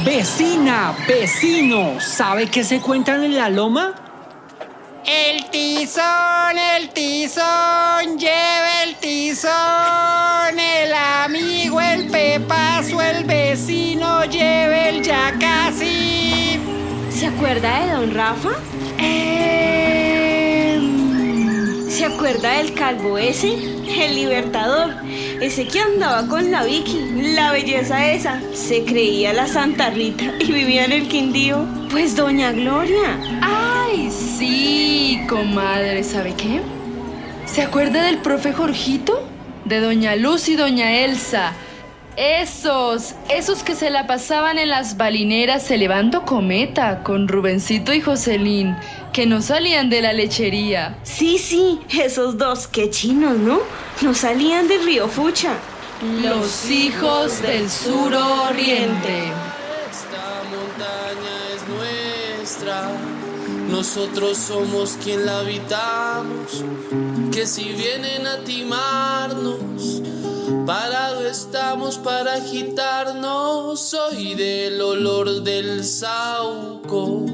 Vecina, vecino, ¿sabe qué se cuentan en la loma? El tizón, lleva el tizón, el amigo, el pepazo, el vecino, lleva el ya casi. ¿Se acuerda de don Rafa? ¿Se acuerda del calvo ese? El Libertador. Ese que andaba con la Vicky, la belleza esa. Se creía la Santa Rita y vivía en el Quindío. Pues doña Gloria. ¡Ay, sí, comadre! ¿Sabe qué? ¿Se acuerda del profe Jorgito? De doña Luz y doña Elsa. Esos que se la pasaban en las balineras elevando cometa con Rubencito y Joselín, que no salían de la lechería. Sí, esos dos, qué chinos, ¿no? No salían del río Fucha. Los hijos del sur oriente. Esta montaña es nuestra, nosotros somos quien la habitamos, que si vienen a timarnos, parado estamos para agitarnos. Soy del olor del saúco,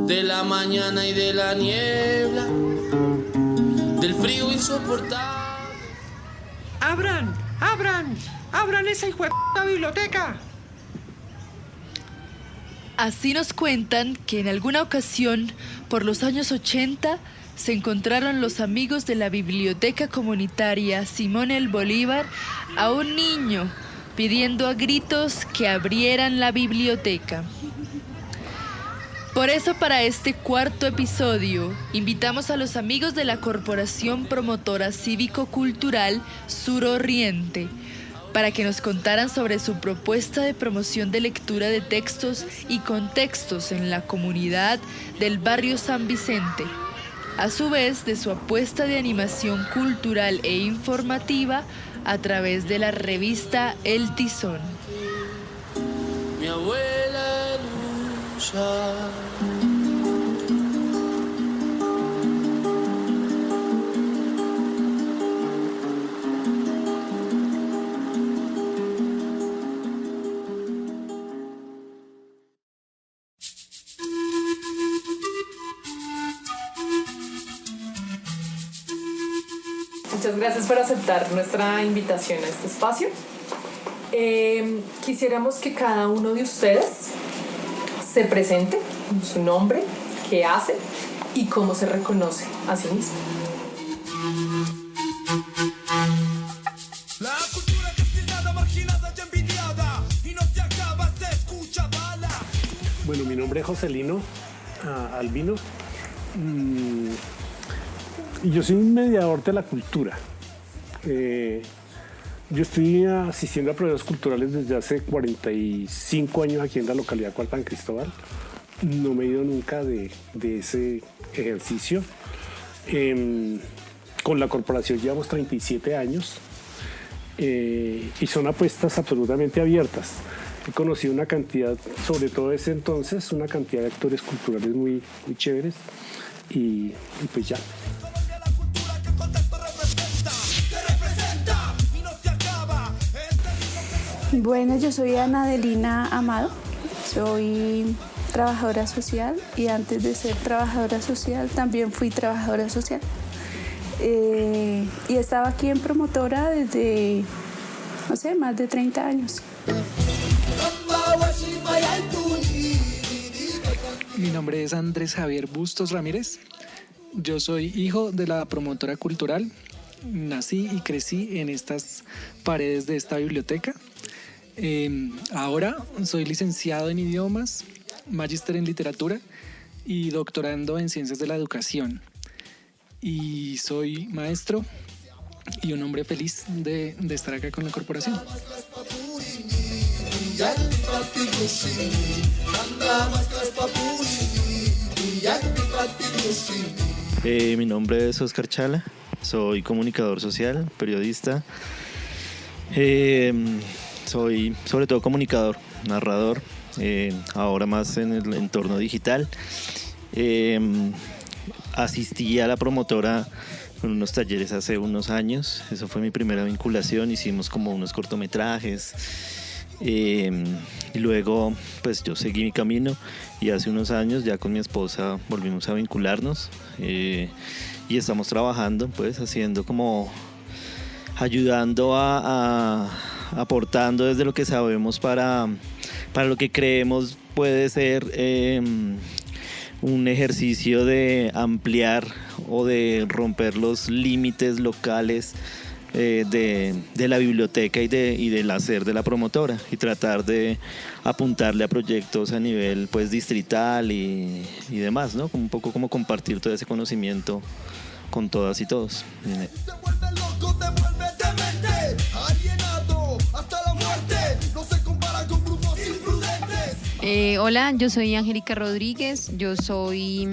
de la mañana y de la niebla, del frío insoportable. ¡Abran esa hijueputa biblioteca! Así nos cuentan que en alguna ocasión, por los años 80, se encontraron los amigos de la biblioteca comunitaria Simón el Bolívar a un niño pidiendo a gritos que abrieran la biblioteca. Por eso, para este cuarto episodio, invitamos a los amigos de la Corporación Promotora Cívico-Cultural Sur Oriente para que nos contaran sobre su propuesta de promoción de lectura de textos y contextos en la comunidad del barrio San Vicente, a su vez de su apuesta de animación cultural e informativa a través de la revista El Tizón. Mi abuela lucha. Muchas gracias por aceptar nuestra invitación a este espacio. Quisiéramos que cada uno de ustedes se presente con su nombre, qué hace y cómo se reconoce a sí mismo. La cultura castellana marginada y envidiada y no se acaba, se escucha bala. Bueno, mi nombre es Joselino Albino. Y yo soy un mediador de la cultura. Yo estoy asistiendo a proyectos culturales desde hace 45 años aquí en la localidad de San Cristóbal. No me he ido nunca de ese ejercicio. Con la corporación llevamos 37 años y son apuestas absolutamente abiertas. He conocido una cantidad, sobre todo desde entonces, una cantidad de actores culturales muy chéveres y pues ya. Bueno, yo soy Ana Adelina Amado, soy trabajadora social y antes de ser trabajadora social también fui trabajadora social. Y estaba aquí en Promotora desde, no sé, más de 30 años. Mi nombre es Andrés Javier Bustos Ramírez. Yo soy hijo de la promotora cultural. Nací y crecí en estas paredes de esta biblioteca. Ahora soy licenciado en idiomas, magíster en literatura y doctorando en ciencias de la educación. Y soy maestro y un hombre feliz de estar acá con la corporación. Mi nombre es Oscar Chala, soy comunicador social, periodista. Soy sobre todo comunicador, narrador, ahora más en el entorno digital. Asistí a la promotora con unos talleres hace unos años, eso fue mi primera vinculación, hicimos como unos cortometrajes Y luego pues yo seguí mi camino y hace unos años ya con mi esposa volvimos a vincularnos y estamos trabajando, pues haciendo como ayudando aportando desde lo que sabemos para lo que creemos puede ser un ejercicio de ampliar o de romper los límites locales de la biblioteca y del hacer de la promotora y tratar de apuntarle a proyectos a nivel pues distrital y demás, ¿no? Un poco como compartir todo ese conocimiento con todas y todos. Hola, yo soy Angélica Rodríguez, yo soy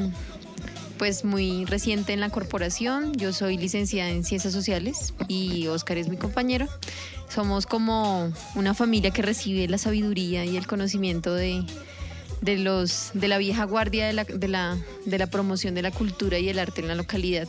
pues muy reciente en la corporación, yo soy licenciada en Ciencias Sociales y Óscar es mi compañero. Somos como una familia que recibe la sabiduría y el conocimiento de la vieja guardia de la promoción de la cultura y el arte en la localidad.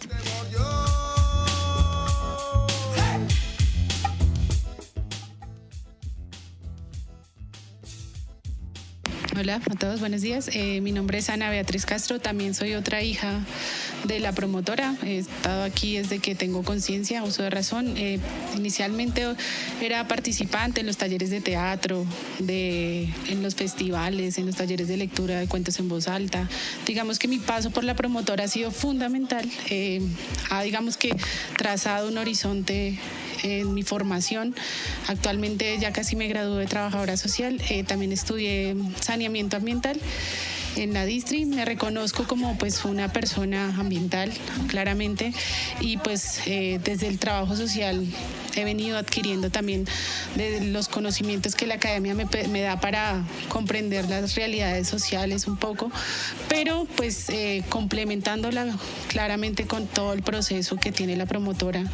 Hola a todos, buenos días. Mi nombre es Ana Beatriz Castro, también soy otra hija de la promotora. He estado aquí desde que tengo conciencia, uso de razón. Inicialmente era participante en los talleres de teatro, en los festivales, en los talleres de lectura de cuentos en voz alta. Digamos que mi paso por la promotora ha sido fundamental. Ha, digamos que, trazado un horizonte en mi formación. Actualmente ya casi me gradué de trabajadora social. También estudié saneamiento ambiental en la Distri. Me reconozco como pues una persona ambiental, claramente, y pues desde el trabajo social he venido adquiriendo también de los conocimientos que la academia me da para comprender las realidades sociales un poco, pero pues complementándola claramente con todo el proceso que tiene la promotora,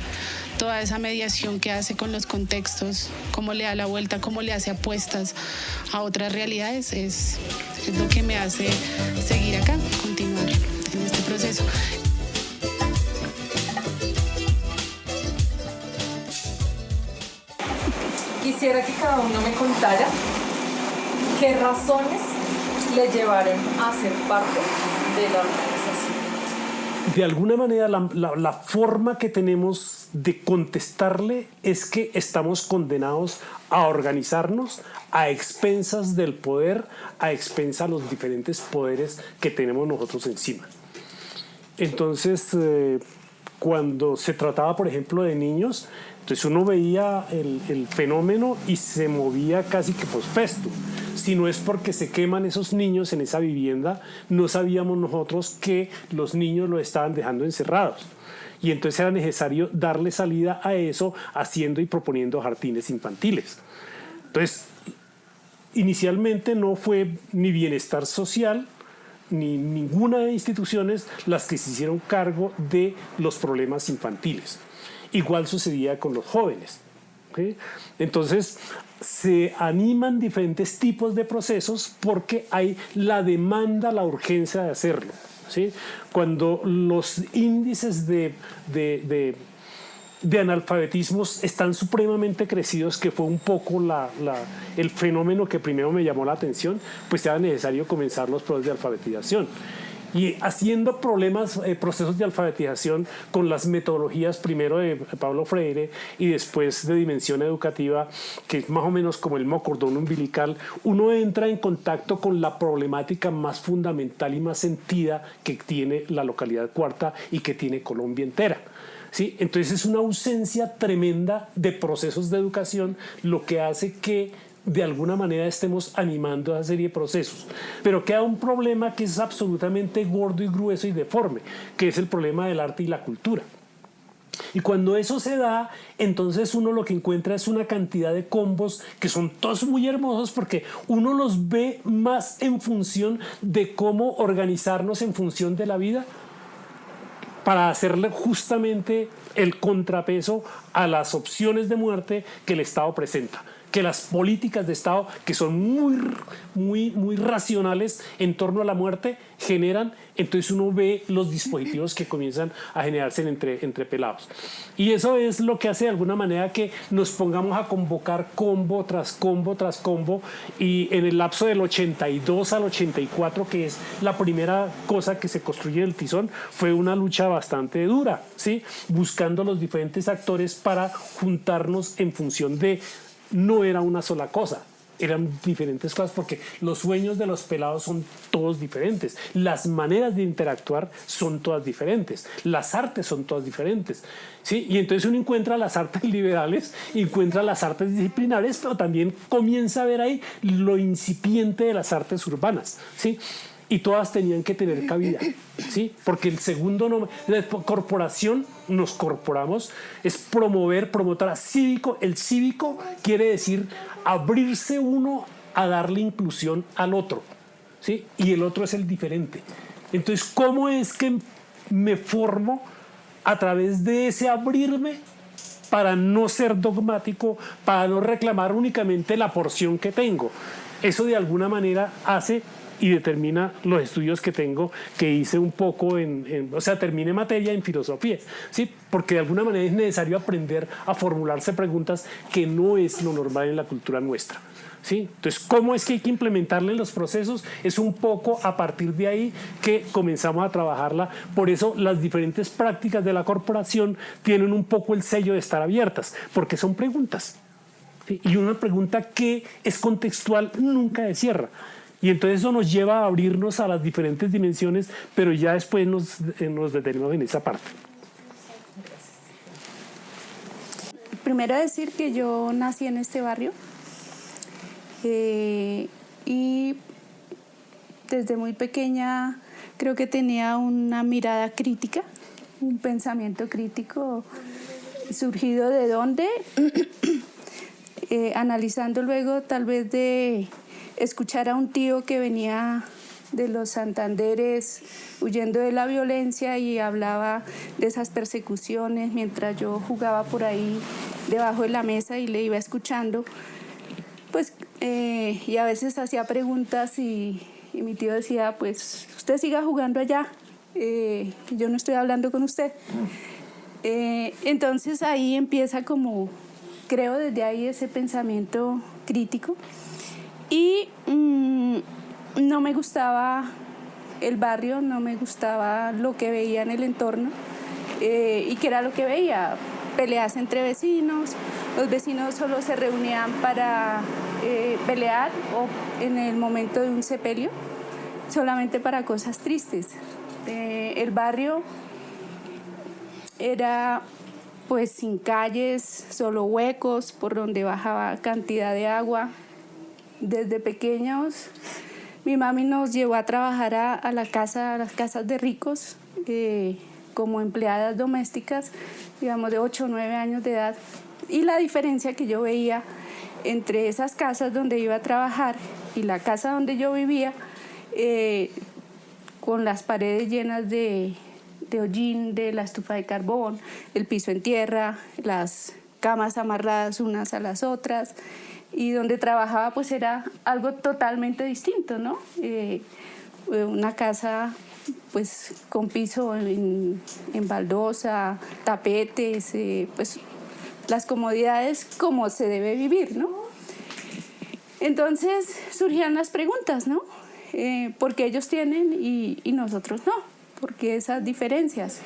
toda esa mediación que hace con los contextos, cómo le da la vuelta, cómo le hace apuestas a otras realidades, es lo que me hace seguir acá, continuar en este proceso. Quisiera que cada uno me contara qué razones le llevaron a ser parte de la organización. De alguna manera la forma que tenemos de contestarle es que estamos condenados a organizarnos a expensas del poder, a expensas de los diferentes poderes que tenemos nosotros encima. Entonces, cuando se trataba, por ejemplo, de niños, entonces uno veía el fenómeno y se movía casi que post festum. Si no es porque se queman esos niños en esa vivienda, no sabíamos nosotros que los niños los estaban dejando encerrados. Y entonces era necesario darle salida a eso haciendo y proponiendo jardines infantiles. Entonces, inicialmente no fue ni Bienestar Social ni ninguna de las instituciones las que se hicieron cargo de los problemas infantiles. Igual sucedía con los jóvenes. ¿Okay? Entonces, se animan diferentes tipos de procesos porque hay la demanda, la urgencia de hacerlo. ¿Sí? Cuando los índices de analfabetismos están supremamente crecidos, que fue un poco el fenómeno que primero me llamó la atención, pues era necesario comenzar los procesos de alfabetización. Y haciendo procesos de alfabetización con las metodologías primero de Pablo Freire y después de dimensión educativa, que es más o menos como el cordón umbilical, uno entra en contacto con la problemática más fundamental y más sentida que tiene la localidad cuarta y que tiene Colombia entera. ¿Sí? Entonces es una ausencia tremenda de procesos de educación lo que hace que de alguna manera estemos animando a esa serie de procesos. Pero queda un problema que es absolutamente gordo y grueso y deforme, que es el problema del arte y la cultura. Y cuando eso se da, entonces uno lo que encuentra es una cantidad de combos que son todos muy hermosos porque uno los ve más en función de cómo organizarnos en función de la vida para hacerle justamente el contrapeso a las opciones de muerte que el Estado presenta, que las políticas de Estado, que son muy racionales en torno a la muerte, generan. Entonces uno ve los dispositivos que comienzan a generarse entre pelados. Y eso es lo que hace de alguna manera que nos pongamos a convocar combo tras combo tras combo. Y en el lapso del 82 al 84, que es la primera cosa que se construye en el Tizón, fue una lucha bastante dura, ¿sí? Buscando los diferentes actores para juntarnos en función de, no era una sola cosa, eran diferentes cosas, porque los sueños de los pelados son todos diferentes, las maneras de interactuar son todas diferentes, las artes son todas diferentes, ¿sí? Y entonces uno encuentra las artes liberales, encuentra las artes disciplinares, pero también comienza a ver ahí lo incipiente de las artes urbanas, ¿sí? Y todas tenían que tener cabida, ¿sí? Porque el segundo nombre, la corporación, nos corporamos, es promotora cívico. El cívico quiere decir abrirse uno a darle inclusión al otro, ¿sí? Y el otro es el diferente. Entonces, ¿cómo es que me formo a través de ese abrirme para no ser dogmático, para no reclamar únicamente la porción que tengo? Eso de alguna manera hace y determina los estudios que tengo, que hice un poco o sea, terminé materia en filosofía, ¿sí? Porque de alguna manera es necesario aprender a formularse preguntas, que no es lo normal en la cultura nuestra, ¿sí? Entonces, ¿cómo es que hay que implementarla en los procesos? Es un poco a partir de ahí que comenzamos a trabajarla. Por eso las diferentes prácticas de la corporación tienen un poco el sello de estar abiertas, porque son preguntas, ¿sí? Y una pregunta que es contextual nunca se cierra. Y entonces eso nos lleva a abrirnos a las diferentes dimensiones, pero ya después nos detenemos en esa parte. Primero decir que yo nací en este barrio y desde muy pequeña creo que tenía una mirada crítica, un pensamiento crítico surgido de dónde, analizando luego tal vez de escuchar a un tío que venía de los Santanderes huyendo de la violencia y hablaba de esas persecuciones mientras yo jugaba por ahí debajo de la mesa y le iba escuchando, pues, y a veces hacía preguntas y mi tío decía, pues usted siga jugando allá, yo no estoy hablando con usted. Entonces ahí empieza como, creo desde ahí ese pensamiento crítico. Y no me gustaba el barrio, no me gustaba lo que veía en el entorno. ¿Y qué era lo que veía? Peleas entre vecinos, los vecinos solo se reunían para pelear o en el momento de un sepelio, solamente para cosas tristes. El barrio era pues sin calles, solo huecos por donde bajaba cantidad de agua. Desde pequeños mi mami nos llevó a trabajar a las casas de ricos como empleadas domésticas, digamos de 8 o 9 años de edad. Y la diferencia que yo veía entre esas casas donde iba a trabajar y la casa donde yo vivía, con las paredes llenas de hollín, de la estufa de carbón, el piso en tierra, las camas amarradas unas a las otras, y donde trabajaba pues era algo totalmente distinto, ¿no? Una casa pues con piso en baldosa, tapetes, pues las comodidades como se debe vivir, ¿no? Entonces surgían las preguntas, ¿no? ¿Por qué ellos tienen y nosotros no? ¿Por qué esas diferencias?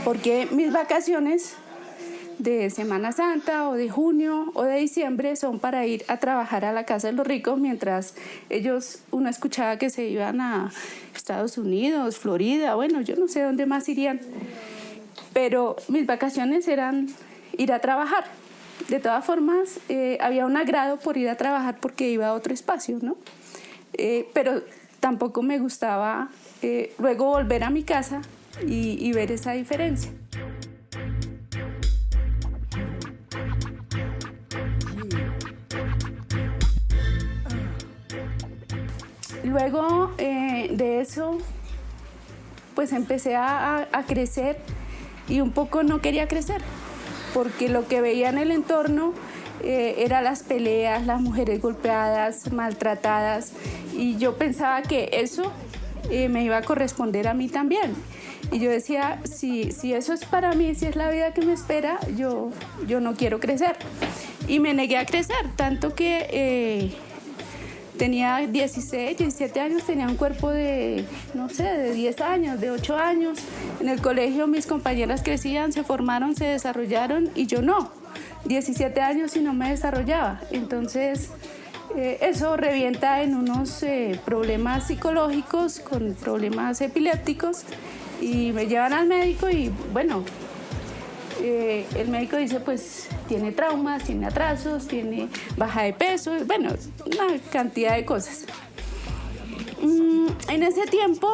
¿Por qué mis vacaciones de Semana Santa o de junio o de diciembre son para ir a trabajar a la casa de los ricos, mientras ellos, uno escuchaba que se iban a Estados Unidos, Florida, bueno, yo no sé dónde más irían, pero mis vacaciones eran ir a trabajar? De todas formas, había un agrado por ir a trabajar porque iba a otro espacio, ¿no? Pero tampoco me gustaba luego volver a mi casa y ver esa diferencia. Luego de eso, pues empecé a crecer y un poco no quería crecer. porque lo que veía en el entorno eran las peleas, las mujeres golpeadas, maltratadas, y yo pensaba que eso me iba a corresponder a mí también. Y yo decía, si eso es para mí, si es la vida que me espera, yo no quiero crecer. Y me negué a crecer, tanto que tenía 16, 17 años, tenía un cuerpo de, no sé, de 10 años, de 8 años. En el colegio mis compañeras crecían, se formaron, se desarrollaron y yo no. 17 años y no me desarrollaba. Entonces, eso revienta en unos problemas psicológicos, con problemas epilépticos, y me llevan al médico y bueno, el médico dice pues tiene traumas, tiene atrasos, tiene baja de peso, bueno, una cantidad de cosas. En ese tiempo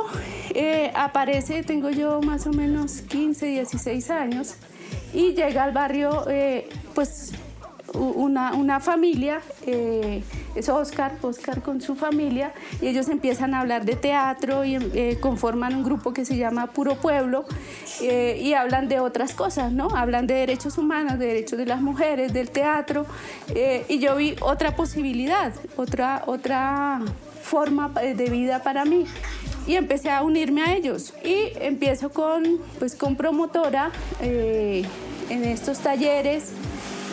aparece, tengo yo más o menos 15, 16 años, y llega al barrio pues una familia, es Oscar con su familia, y ellos empiezan a hablar de teatro y conforman un grupo que se llama Puro Pueblo, y hablan de otras cosas, ¿no? Hablan de derechos humanos, de derechos de las mujeres, del teatro, y yo vi otra posibilidad, otra forma de vida para mí, y empecé a unirme a ellos, y empiezo con promotora en estos talleres.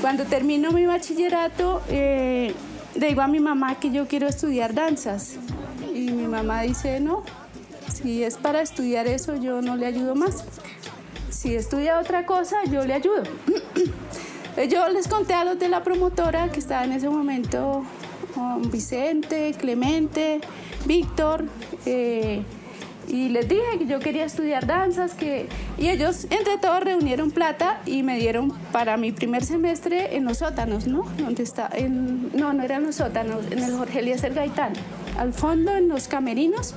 Cuando termino mi bachillerato, le digo a mi mamá que yo quiero estudiar danzas, y mi mamá dice, no, si es para estudiar eso yo no le ayudo más, si estudia otra cosa yo le ayudo. Yo les conté a los de la promotora que estaba en ese momento, Vicente, Clemente, Víctor, y les dije que yo quería estudiar danzas, y ellos entre todos reunieron plata y me dieron para mi primer semestre en los sótanos, ¿no? No eran los sótanos, en el Jorge Eliezer Gaitán, al fondo en los camerinos,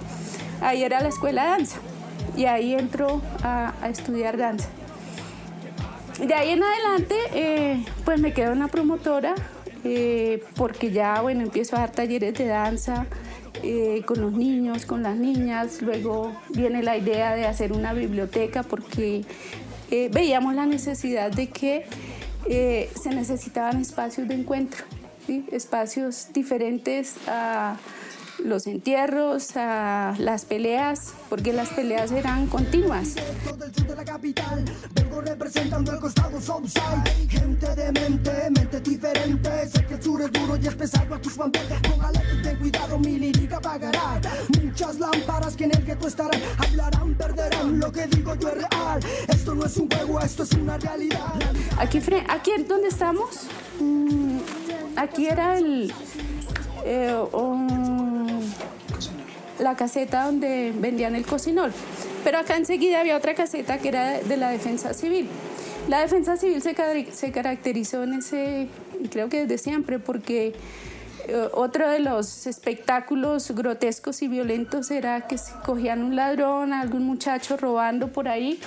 ahí era la escuela de danza, y ahí entro a estudiar danza. De ahí en adelante pues me quedo en la promotora, porque ya bueno empiezo a dar talleres de danza, con los niños, con las niñas. Luego viene la idea de hacer una biblioteca porque veíamos la necesidad de que se necesitaban espacios de encuentro, ¿sí? Espacios diferentes a los entierros, a las peleas, porque las peleas eran continuas. Del sur de la capital, vengo representando el costado Southside. Gente de mente diferente. Sé que el sur es duro y es pesado a tus banderas. Póngale ten cuidado, mi lírica pagará. Muchas lámparas que en el gueto estarán. Hablarán, perderán, lo que digo yo es real. Esto no es un juego, esto es una realidad. Aquí es donde estamos. Aquí era la caseta donde vendían el cocinol, pero acá enseguida había otra caseta que era de la Defensa Civil. La Defensa Civil se caracterizó en ese, creo que desde siempre, porque otro de los espectáculos grotescos y violentos era que se cogían un ladrón, algún muchacho robando por ahí,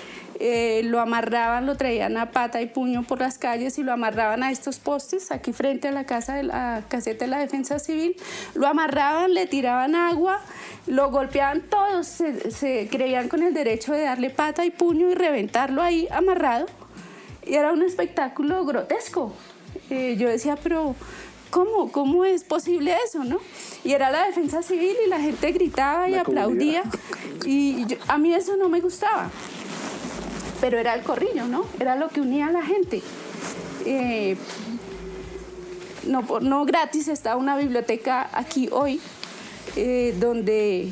lo amarraban, lo traían a pata y puño por las calles y lo amarraban a estos postes aquí frente a la caseta de la Defensa Civil, lo amarraban, le tiraban agua, lo golpeaban todos, se creían con el derecho de darle pata y puño y reventarlo ahí amarrado, y era un espectáculo grotesco. Yo decía, pero ¿cómo es posible eso, no? Y era la Defensa Civil y la gente gritaba y aplaudía, y a mí eso no me gustaba. Pero era el corrillo, ¿no? Era lo que unía a la gente. No gratis está una biblioteca aquí hoy, donde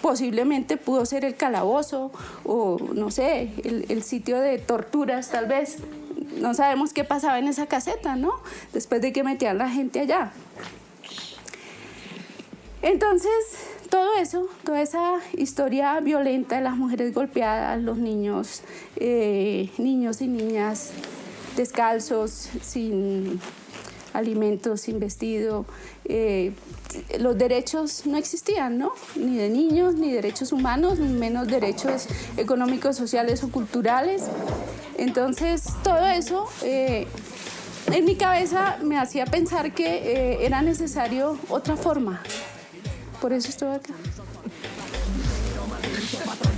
posiblemente pudo ser el calabozo o, no sé, el sitio de torturas tal vez. No sabemos qué pasaba en esa caseta, ¿no? Después de que metían la gente allá. Entonces, todo eso, toda esa historia violenta de las mujeres golpeadas, los niños y niñas descalzos, sin alimentos, sin vestido, los derechos no existían, ¿no? Ni de niños, ni derechos humanos, ni menos derechos económicos, sociales o culturales. Entonces, todo eso en mi cabeza me hacía pensar que era necesario otra forma. Por eso estoy acá.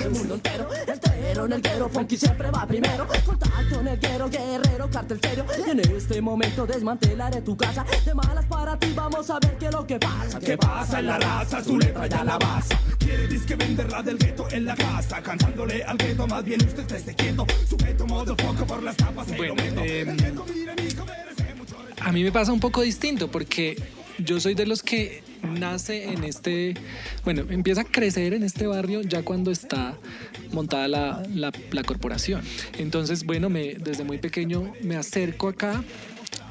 El mundo entero, el tero en el guero, funky siempre va primero. Contacto en el guerrero, guerrero, cartel serio. En este momento desmantelaré tu casa. De malas para ti, vamos a ver qué es lo que pasa. ¿Qué pasa en la raza? Su letra ya la basa. Quiere disque venderla del gueto en la casa. Cantándole al gueto, más bien usted esté quieto. Sujeto modo poco por las tapas. Bueno, a mí me pasa un poco distinto porque yo soy de los que nace en empieza a crecer en este barrio ya cuando está montada la corporación. Entonces, bueno, desde muy pequeño me acerco acá.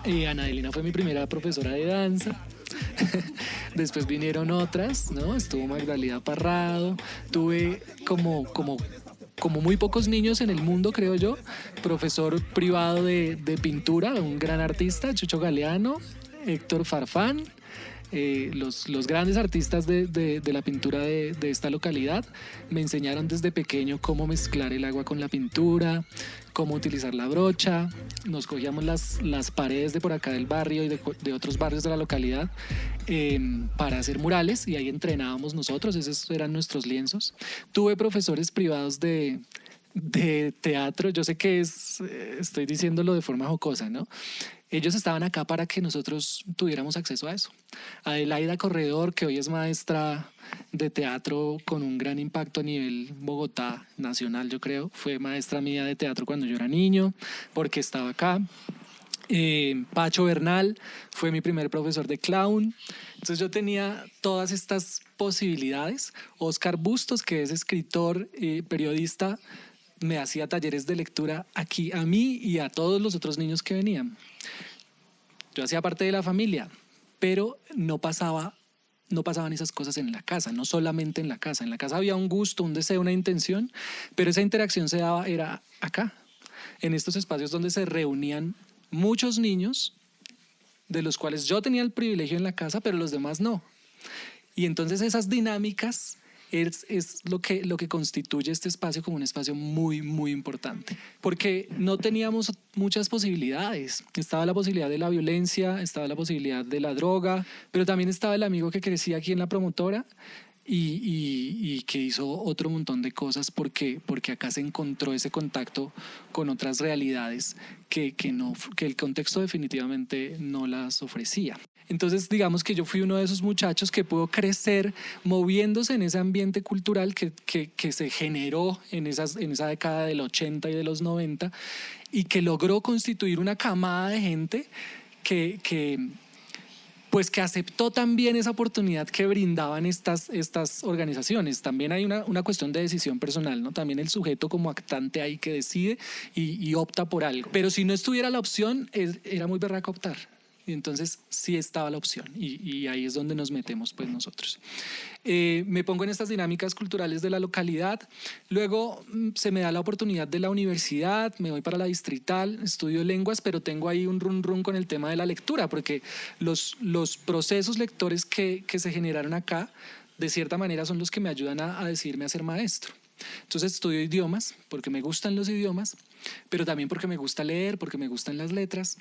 Ana Adelina fue mi primera profesora de danza. Después vinieron otras, ¿no? Estuvo Magdalena Parrado. Tuve como muy pocos niños en el mundo, creo yo, profesor privado de pintura, un gran artista, Chucho Galeano, Héctor Farfán. Los grandes artistas de la pintura de esta localidad me enseñaron desde pequeño cómo mezclar el agua con la pintura, cómo utilizar la brocha. Nos cogíamos las paredes de por acá del barrio y de otros barrios de la localidad para hacer murales, y ahí entrenábamos nosotros, esos eran nuestros lienzos. Tuve profesores privados de teatro. Yo sé que estoy diciéndolo de forma jocosa, ¿no? Ellos estaban acá para que nosotros tuviéramos acceso a eso. Adelaida Corredor, que hoy es maestra de teatro con un gran impacto a nivel Bogotá nacional, yo creo, fue maestra mía de teatro cuando yo era niño, porque estaba acá. Pacho Bernal fue mi primer profesor de clown. Entonces yo tenía todas estas posibilidades. Oscar Bustos, que es escritor, periodista, me hacía talleres de lectura aquí a mí y a todos los otros niños que venían. Yo hacía parte de la familia, pero no pasaban esas cosas en la casa, no solamente en la casa. En la casa había un gusto, un deseo, una intención, pero esa interacción se daba, era acá, en estos espacios donde se reunían muchos niños, de los cuales yo tenía el privilegio en la casa, pero los demás no. Y entonces esas dinámicas es lo que constituye este espacio como un espacio muy, muy importante. Porque no teníamos muchas posibilidades. Estaba la posibilidad de la violencia, estaba la posibilidad de la droga, pero también estaba el amigo que crecía aquí en la promotora y que hizo otro montón de cosas porque acá se encontró ese contacto con otras realidades que el contexto definitivamente no las ofrecía. Entonces, digamos que yo fui uno de esos muchachos que pudo crecer moviéndose en ese ambiente cultural que se generó en esa década del 80 y de los 90 y que logró constituir una camada de gente que aceptó también esa oportunidad que brindaban estas organizaciones. También hay una cuestión de decisión personal, ¿no? También el sujeto como actante ahí que decide y opta por algo. Pero si no estuviera la opción, era muy berraco optar. Y entonces sí estaba la opción y ahí es donde nos metemos pues nosotros. Me pongo en estas dinámicas culturales de la localidad, luego se me da la oportunidad de la universidad, me voy para la distrital, estudio lenguas, pero tengo ahí un run con el tema de la lectura, porque los procesos lectores que se generaron acá, de cierta manera son los que me ayudan a decidirme a ser maestro. Entonces estudio idiomas, porque me gustan los idiomas, pero también porque me gusta leer, porque me gustan las letras.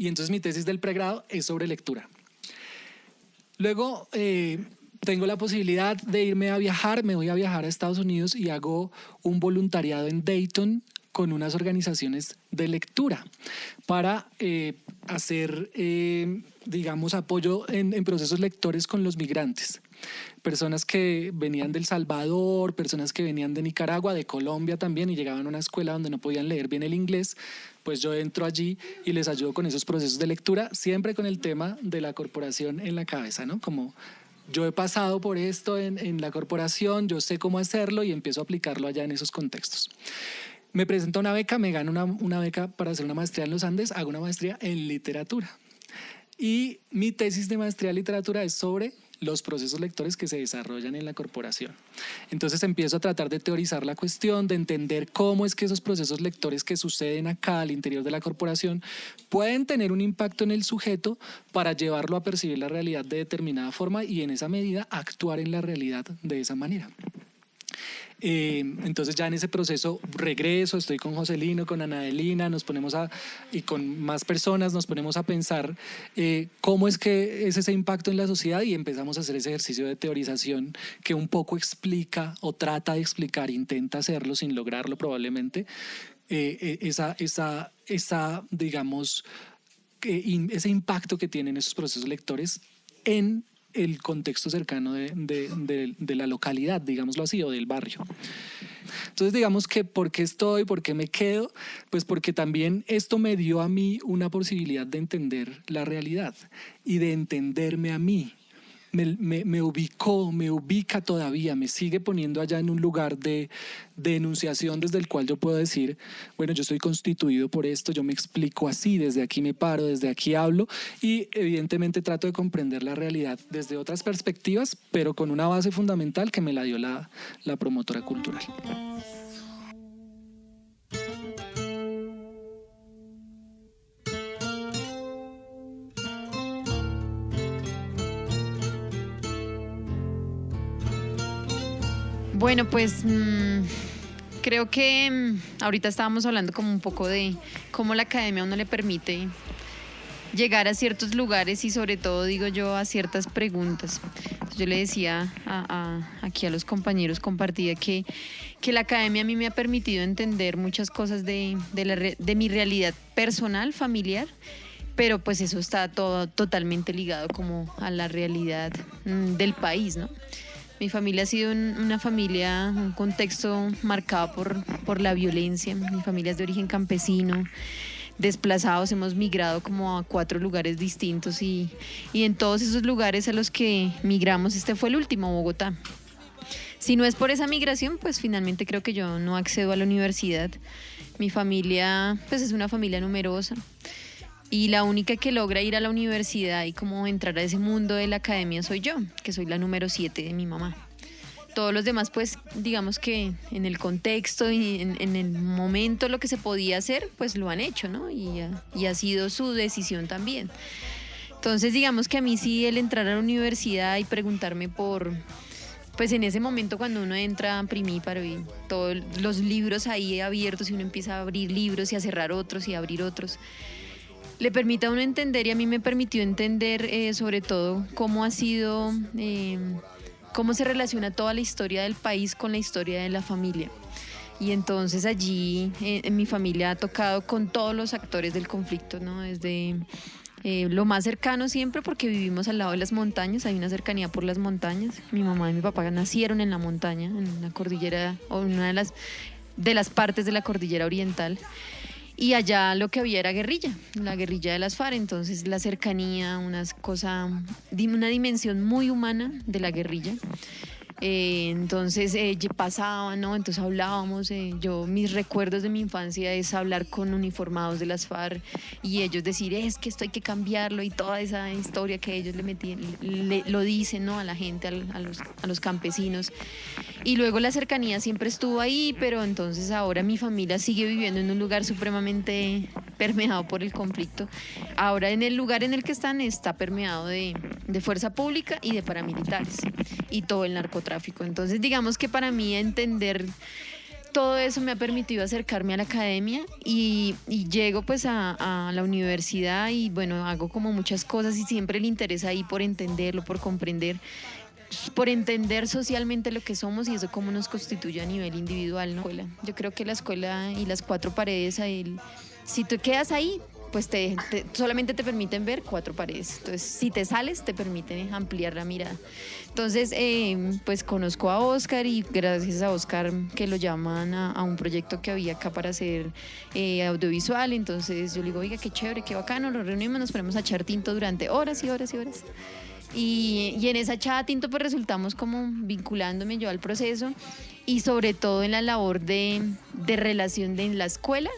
Y entonces mi tesis del pregrado es sobre lectura. Luego tengo la posibilidad de irme a viajar, me voy a viajar a Estados Unidos y hago un voluntariado en Dayton con unas organizaciones de lectura para hacer, digamos, apoyo en procesos lectores con los migrantes. Personas que venían de El Salvador, personas que venían de Nicaragua, de Colombia también, y llegaban a una escuela donde no podían leer bien el inglés, pues yo entro allí y les ayudo con esos procesos de lectura, siempre con el tema de la corporación en la cabeza, ¿no? Como yo he pasado por esto en la corporación, yo sé cómo hacerlo y empiezo a aplicarlo allá en esos contextos. Me presento a una beca, me gano una beca para hacer una maestría en los Andes, hago una maestría en literatura. Y mi tesis de maestría en literatura es sobre los procesos lectores que se desarrollan en la corporación. Entonces empiezo a tratar de teorizar la cuestión, de entender cómo es que esos procesos lectores que suceden acá al interior de la corporación pueden tener un impacto en el sujeto para llevarlo a percibir la realidad de determinada forma y en esa medida actuar en la realidad de esa manera. Entonces ya en ese proceso regreso, estoy con Joselino, con Ana Adelina, y con más personas nos ponemos a pensar cómo es que es ese impacto en la sociedad y empezamos a hacer ese ejercicio de teorización que un poco explica o trata de explicar, intenta hacerlo sin lograrlo probablemente, digamos, ese impacto que tienen esos procesos lectores en el contexto cercano de la localidad, digámoslo así, o del barrio. Entonces, digamos que ¿por qué estoy? ¿Por qué me quedo? Pues porque también esto me dio a mí una posibilidad de entender la realidad y de entenderme a mí. Me ubica todavía, me sigue poniendo allá en un lugar de enunciación desde el cual yo puedo decir, bueno, yo estoy constituido por esto, yo me explico así, desde aquí me paro, desde aquí hablo y evidentemente trato de comprender la realidad desde otras perspectivas, pero con una base fundamental que me la dio la promotora cultural. Bueno, pues creo que ahorita estábamos hablando como un poco de cómo la academia a uno le permite llegar a ciertos lugares y sobre todo, digo yo, a ciertas preguntas. Yo le decía aquí a los compañeros, compartía que la academia a mí me ha permitido entender muchas cosas de mi realidad personal, familiar, pero pues eso está todo totalmente ligado como a la realidad del país, ¿no? Mi familia ha sido una familia, un contexto marcado por la violencia. Mi familia es de origen campesino, desplazados, hemos migrado como a 4 lugares distintos y en todos esos lugares a los que migramos, este fue el último, Bogotá. Si no es por esa migración, pues finalmente creo que yo no accedo a la universidad. Mi familia, pues es una familia numerosa. Y la única que logra ir a la universidad y como entrar a ese mundo de la academia soy yo, que soy la número 7 de mi mamá. Todos los demás, pues, digamos que en el contexto y en el momento lo que se podía hacer, pues lo han hecho, ¿no? Y ha sido su decisión también. Entonces, digamos que a mí sí el entrar a la universidad y preguntarme pues en ese momento cuando uno entra a Primíparo y todos los libros ahí abiertos y uno empieza a abrir libros y a cerrar otros y a abrir otros, le permite a uno entender y a mí me permitió entender sobre todo cómo ha sido, cómo se relaciona toda la historia del país con la historia de la familia. Y entonces allí en mi familia ha tocado con todos los actores del conflicto, ¿no? Desde lo más cercano siempre porque vivimos al lado de las montañas, hay una cercanía por las montañas. Mi mamá y mi papá nacieron en la montaña, en la cordillera, o en una de las partes de la cordillera oriental. Y allá lo que había era guerrilla, la guerrilla de las FARC, entonces la cercanía, una dimensión muy humana de la guerrilla. Entonces pasaba, ¿no? Entonces hablábamos, mis recuerdos de mi infancia es hablar con uniformados de las FARC y ellos decir, es que esto hay que cambiarlo y toda esa historia que ellos le metían, lo dicen, ¿no? A la gente, a los campesinos. Y luego la cercanía siempre estuvo ahí, pero entonces ahora mi familia sigue viviendo en un lugar supremamente permeado por el conflicto. Ahora en el lugar en el que están está permeado de fuerza pública y de paramilitares y todo el narcotráfico. Entonces digamos que para mí entender todo eso me ha permitido acercarme a la academia y llego pues a la universidad y bueno, hago como muchas cosas y siempre el interés ahí por entenderlo, por comprender, por entender socialmente lo que somos y eso cómo nos constituye a nivel individual, ¿no? Yo creo que la escuela y las 4 paredes, si tú quedas ahí, pues solamente te permiten ver 4 paredes. Entonces, si te sales, te permiten ampliar la mirada. Entonces, pues conozco a Oscar y gracias a Oscar que lo llaman a un proyecto que había acá para hacer audiovisual. Entonces, yo le digo, oiga, qué chévere, qué bacano, nos reunimos, nos ponemos a echar tinto durante horas y horas y horas. Y en esa echada tinto pues resultamos como vinculándome yo al proceso y sobre todo en la labor de relación de la escuela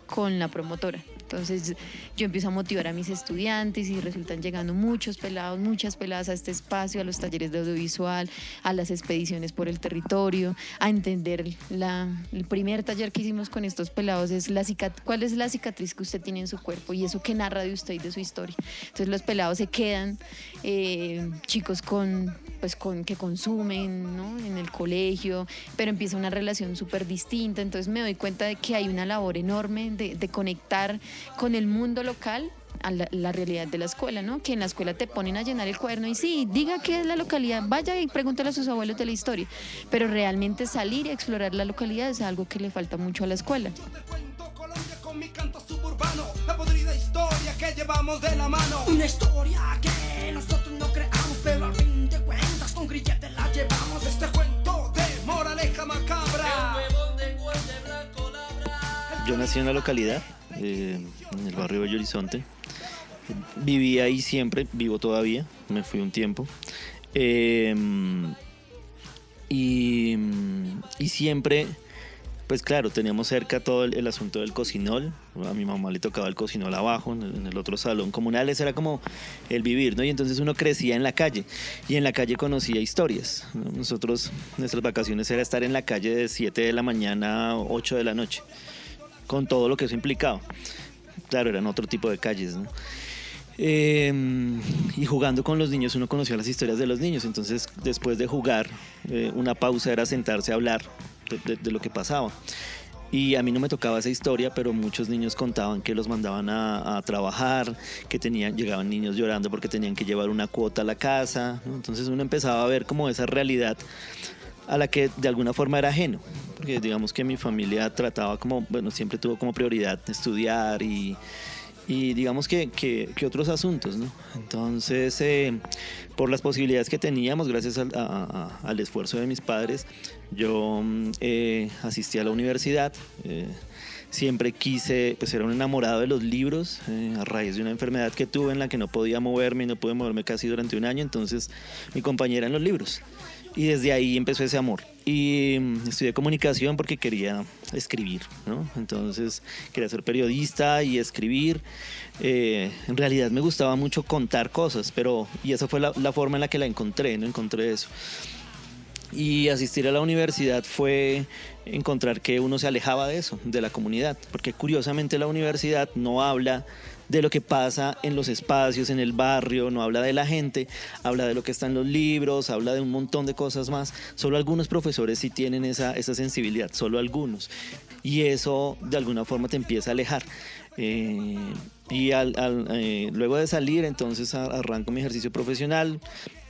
con la promotora. Entonces yo empiezo a motivar a mis estudiantes y resultan llegando muchos pelados, muchas peladas a este espacio, a los talleres de audiovisual, a las expediciones por el territorio, a entender el primer taller que hicimos con estos pelados es cuál es la cicatriz que usted tiene en su cuerpo y eso que narra de usted y de su historia. Entonces los pelados se quedan, chicos que consumen, ¿no? En el colegio, pero empieza una relación súper distinta. Entonces me doy cuenta de que hay una labor enorme de conectar con el mundo local a la realidad de la escuela, ¿no? Que en la escuela te ponen a llenar el cuaderno y sí, diga qué es la localidad, vaya y pregúntale a sus abuelos de la historia, pero realmente salir y explorar la localidad es algo que le falta mucho a la escuela. con mi canto suburbano, la podrida historia que llevamos de la mano. Una historia que nosotros no creamos, pero al fin de cuentas con grillete la llevamos. Este cuento de moraleja macabra. Yo nací en la localidad, en el barrio Bello Horizonte. Viví ahí siempre, vivo todavía, me fui un tiempo. Y siempre, pues claro, teníamos cerca todo el asunto del cocinol. A mi mamá le tocaba el cocinol abajo, en el otro salón comunal. Ese era como el vivir, ¿no? Y entonces uno crecía en la calle, y en la calle conocía historias, ¿no? Nosotros, nuestras vacaciones era estar en la calle de 7 de la mañana a 8 de la noche, con todo lo que eso implicaba. Claro, eran otro tipo de calles, ¿no? Y jugando con los niños uno conocía las historias de los niños. Entonces, después de jugar, una pausa era sentarse a hablar de lo que pasaba. Y a mí no me tocaba esa historia, pero muchos niños contaban que los mandaban a trabajar, que llegaban niños llorando porque tenían que llevar una cuota a la casa, ¿no? Entonces uno empezaba a ver como esa realidad a la que de alguna forma era ajeno, porque digamos que mi familia trataba como, bueno, siempre tuvo como prioridad estudiar y digamos que otros asuntos, ¿no? Entonces, por las posibilidades que teníamos, gracias al esfuerzo de mis padres, yo asistí a la universidad. Siempre quise, pues era un enamorado de los libros, a raíz de una enfermedad que tuve en la que no podía moverme y no pude moverme casi durante un año. Entonces mi compañera en los libros, y desde ahí empezó ese amor. Y estudié comunicación porque quería escribir, ¿no? Entonces quería ser periodista y escribir. En realidad me gustaba mucho contar cosas, y esa fue la forma en la que la encontré, ¿no? Encontré eso. Y asistir a la universidad fue encontrar que uno se alejaba de eso, de la comunidad, porque curiosamente la universidad no habla de lo que pasa en los espacios, en el barrio, no habla de la gente, habla de lo que está en los libros, habla de un montón de cosas más. Solo algunos profesores sí tienen esa sensibilidad, solo algunos. Y eso de alguna forma te empieza a alejar. Luego de salir, entonces arranco mi ejercicio profesional.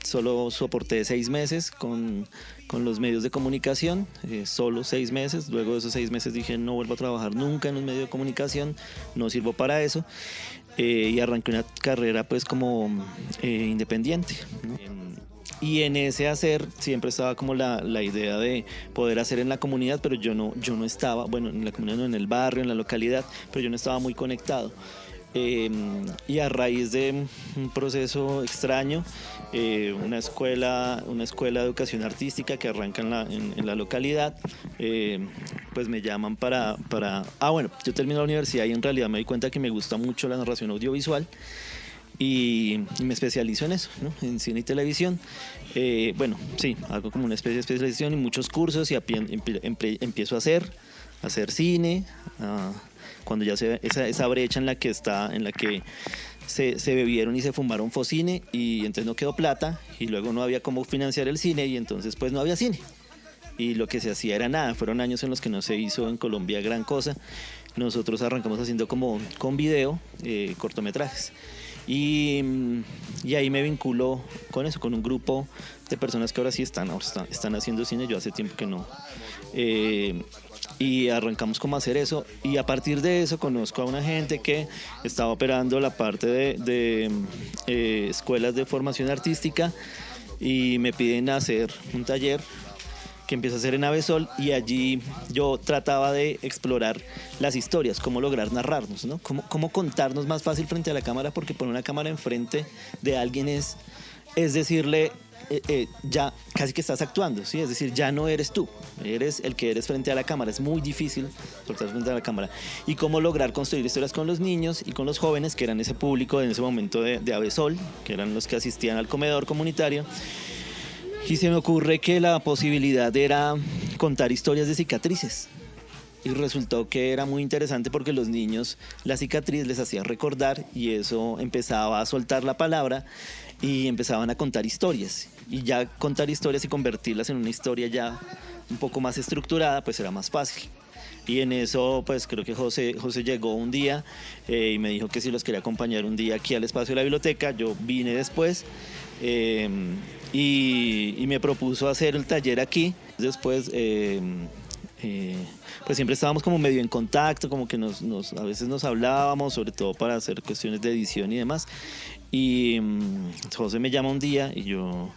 Solo soporté 6 meses con los medios de comunicación, solo 6 meses. Luego de esos 6 meses dije, no vuelvo a trabajar nunca en un medio de comunicación, no sirvo para eso. Y arranqué una carrera pues como independiente, ¿no? Y en ese hacer siempre estaba como la idea de poder hacer en la comunidad, pero yo no estaba, bueno, en la comunidad no, en el barrio, en la localidad, pero yo no estaba muy conectado. Y a raíz de un proceso extraño, una escuela de educación artística que arranca en la localidad, pues me llaman para bueno, yo terminé la universidad y en realidad me di cuenta que me gusta mucho la narración audiovisual y me especializo en eso, ¿no? En cine y televisión. Bueno, sí, hago como una especie de especialización y muchos cursos, y empiezo a hacer cine, cuando ya se ve esa brecha en la que se bebieron y se fumaron Focine, y entonces no quedó plata, y luego no había cómo financiar el cine, y entonces pues no había cine, y lo que se hacía era nada. Fueron años en los que no se hizo en Colombia gran cosa. Nosotros arrancamos haciendo como con video, cortometrajes, y ahí me vinculo con eso, con un grupo de personas que ahora sí están haciendo cine. Yo hace tiempo que no. Y arrancamos como a hacer eso, y a partir de eso conozco a una gente que estaba operando la parte de escuelas de formación artística, y me piden hacer un taller que empiezo a hacer en Avesol, y allí yo trataba de explorar las historias, cómo lograr narrarnos, ¿no? Cómo contarnos más fácil frente a la cámara, porque poner una cámara enfrente de alguien es decirle, ya casi que estás actuando, ¿sí? Es decir, ya no eres tú, eres el que eres frente a la cámara. Es muy difícil soltar frente a la cámara. Y cómo lograr construir historias con los niños y con los jóvenes, que eran ese público en ese momento de Avesol, que eran los que asistían al comedor comunitario. Y se me ocurre que la posibilidad era contar historias de cicatrices. Y resultó que era muy interesante porque los niños, la cicatriz les hacía recordar, y eso empezaba a soltar la palabra y empezaban a contar historias. Y ya contar historias y convertirlas en una historia ya un poco más estructurada, pues era más fácil. Y en eso, pues creo que José llegó un día y me dijo que si los quería acompañar un día aquí al espacio de la biblioteca. Yo vine después y me propuso hacer el taller aquí. Después pues siempre estábamos como medio en contacto, como que a veces nos hablábamos, sobre todo para hacer cuestiones de edición y demás. Y José me llama un día y yo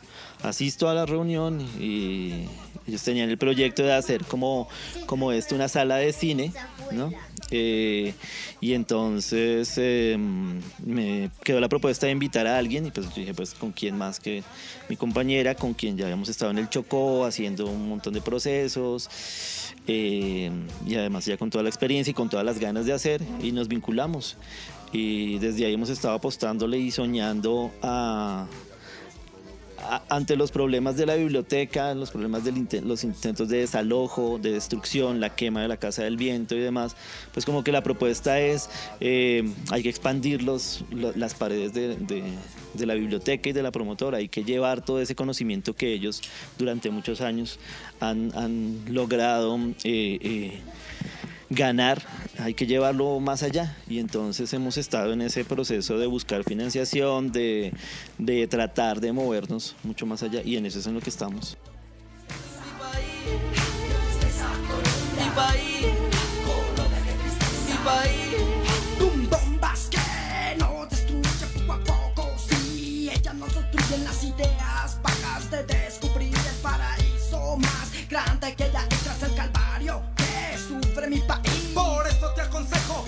asisto a la reunión y ellos tenían el proyecto de hacer como una sala de cine, ¿no? Y entonces me quedó la propuesta de invitar a alguien y pues yo dije, pues con quién más que mi compañera, con quien ya habíamos estado en el Chocó haciendo un montón de procesos y además ya con toda la experiencia y con todas las ganas de hacer, y nos vinculamos y desde ahí hemos estado apostándole y soñando ante los problemas de la biblioteca, los problemas los intentos de desalojo, de destrucción, la quema de la Casa del Viento y demás, pues como que la propuesta es hay que expandir las paredes de la biblioteca y de la promotora, hay que llevar todo ese conocimiento que ellos durante muchos años han logrado ganar, hay que llevarlo más allá, y entonces hemos estado en ese proceso de buscar financiación, de tratar de movernos mucho más allá, y en eso es en lo que estamos. Bombas que nos destruyen poco a poco, si ellas nos obstruyen las ideas vagas de descubrir el paraíso más grande que haya tras el calvario que sufre mi país. Por eso te aconsejo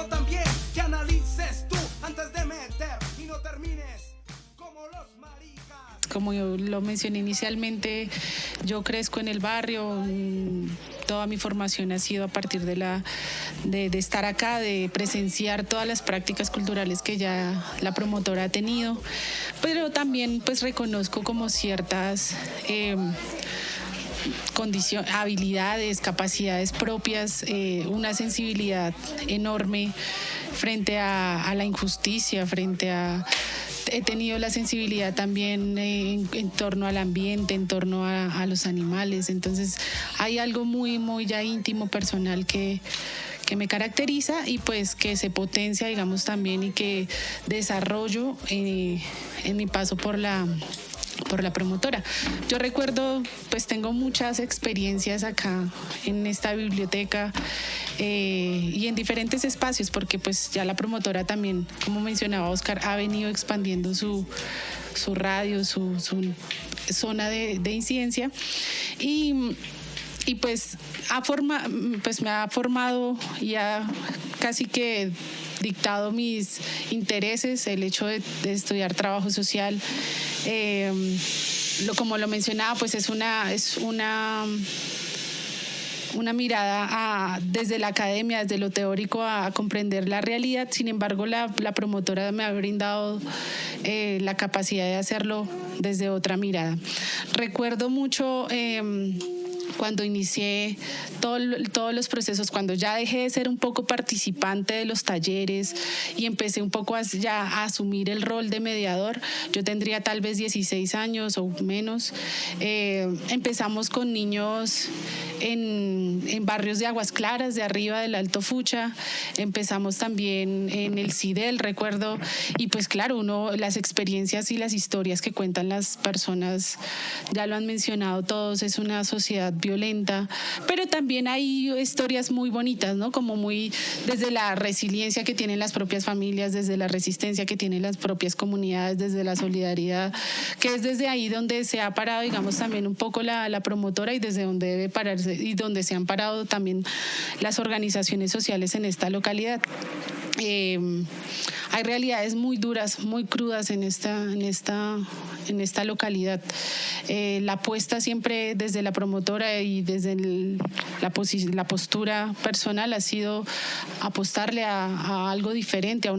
también que analices tú antes de meter y no termines como los maricas. Como yo lo mencioné inicialmente, yo crezco en el barrio, toda mi formación ha sido a partir de estar acá, de presenciar todas las prácticas culturales que ya la promotora ha tenido, pero también pues reconozco como ciertas habilidades, capacidades propias, una sensibilidad enorme frente a la injusticia, he tenido la sensibilidad también en torno al ambiente, en torno a los animales. Entonces hay algo muy, muy ya íntimo, personal que me caracteriza y pues que se potencia, digamos, también, y que desarrollo en mi paso por la promotora. Yo recuerdo, pues tengo muchas experiencias acá en esta biblioteca y en diferentes espacios, porque pues ya la promotora también, como mencionaba Oscar, ha venido expandiendo su radio, su zona de incidencia, y pues me ha formado y ha casi que dictado mis intereses, el hecho de estudiar trabajo social. Como lo mencionaba, pues es una mirada desde la academia, desde lo teórico, a comprender la realidad. Sin embargo, la promotora me ha brindado la capacidad de hacerlo desde otra mirada. Recuerdo mucho cuando inicié todos los procesos, cuando ya dejé de ser un poco participante de los talleres y empecé un poco ya a asumir el rol de mediador. Yo tendría tal vez 16 años o menos. Empezamos con niños en barrios de Aguas Claras, de arriba del Alto Fucha. Empezamos también en el CIDEL, recuerdo, y pues claro, las experiencias y las historias que cuentan las personas, ya lo han mencionado todos, es una sociedad violenta, pero también hay historias muy bonitas, ¿no? Como muy desde la resiliencia que tienen las propias familias, desde la resistencia que tienen las propias comunidades, desde la solidaridad, que es desde ahí donde se ha parado, digamos, también un poco la promotora, y desde donde debe pararse y donde se han parado también las organizaciones sociales en esta localidad. Hay realidades muy duras, muy crudas en esta localidad. La apuesta siempre desde la promotora y desde la postura personal ha sido apostarle a algo diferente, a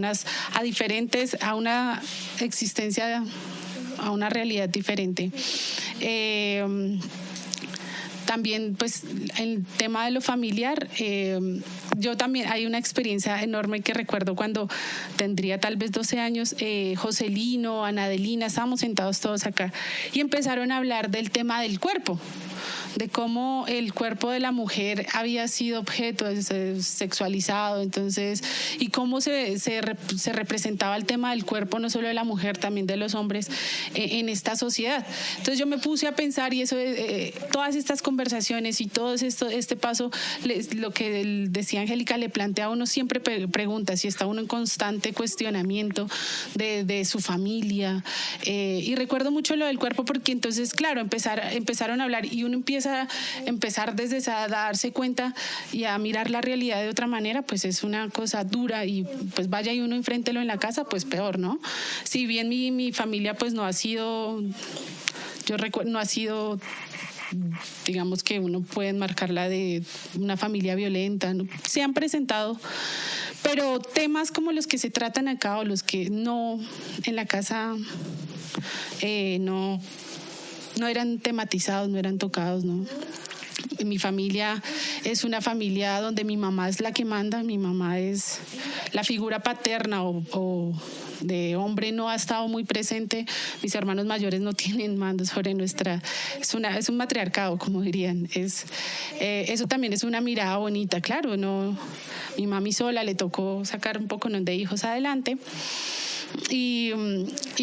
una existencia, a una realidad diferente. También, pues, el tema de lo familiar, yo también, hay una experiencia enorme que recuerdo cuando tendría tal vez 12 años, Joselino, Anadelina, estábamos sentados todos acá y empezaron a hablar del tema del cuerpo, cómo el cuerpo de la mujer había sido objeto sexualizado, entonces, y cómo se representaba el tema del cuerpo, no solo de la mujer, también de los hombres en esta sociedad. Entonces yo me puse a pensar, y eso, todas estas conversaciones y todo este paso, lo que decía Angélica, le plantea a uno siempre preguntas, y está uno en constante cuestionamiento de su familia, y recuerdo mucho lo del cuerpo porque entonces, claro, empezaron a hablar y uno empieza desde esa, a darse cuenta y a mirar la realidad de otra manera, pues es una cosa dura, y pues vaya y uno enfréntelo en la casa, pues peor, ¿no? Si bien mi familia pues no ha sido, no ha sido, digamos que uno puede enmarcarla de una familia violenta, ¿no? Se han presentado, pero temas como los que se tratan acá o los que no en la casa no eran tematizados, no eran tocados, ¿no? Mi familia es una familia donde mi mamá es la que manda, mi mamá es la figura paterna o de hombre no ha estado muy presente, mis hermanos mayores no tienen mando sobre nuestra, es un matriarcado, como dirían, eso también es una mirada bonita, claro, no, mi mami sola le tocó sacar un poco de hijos adelante. Y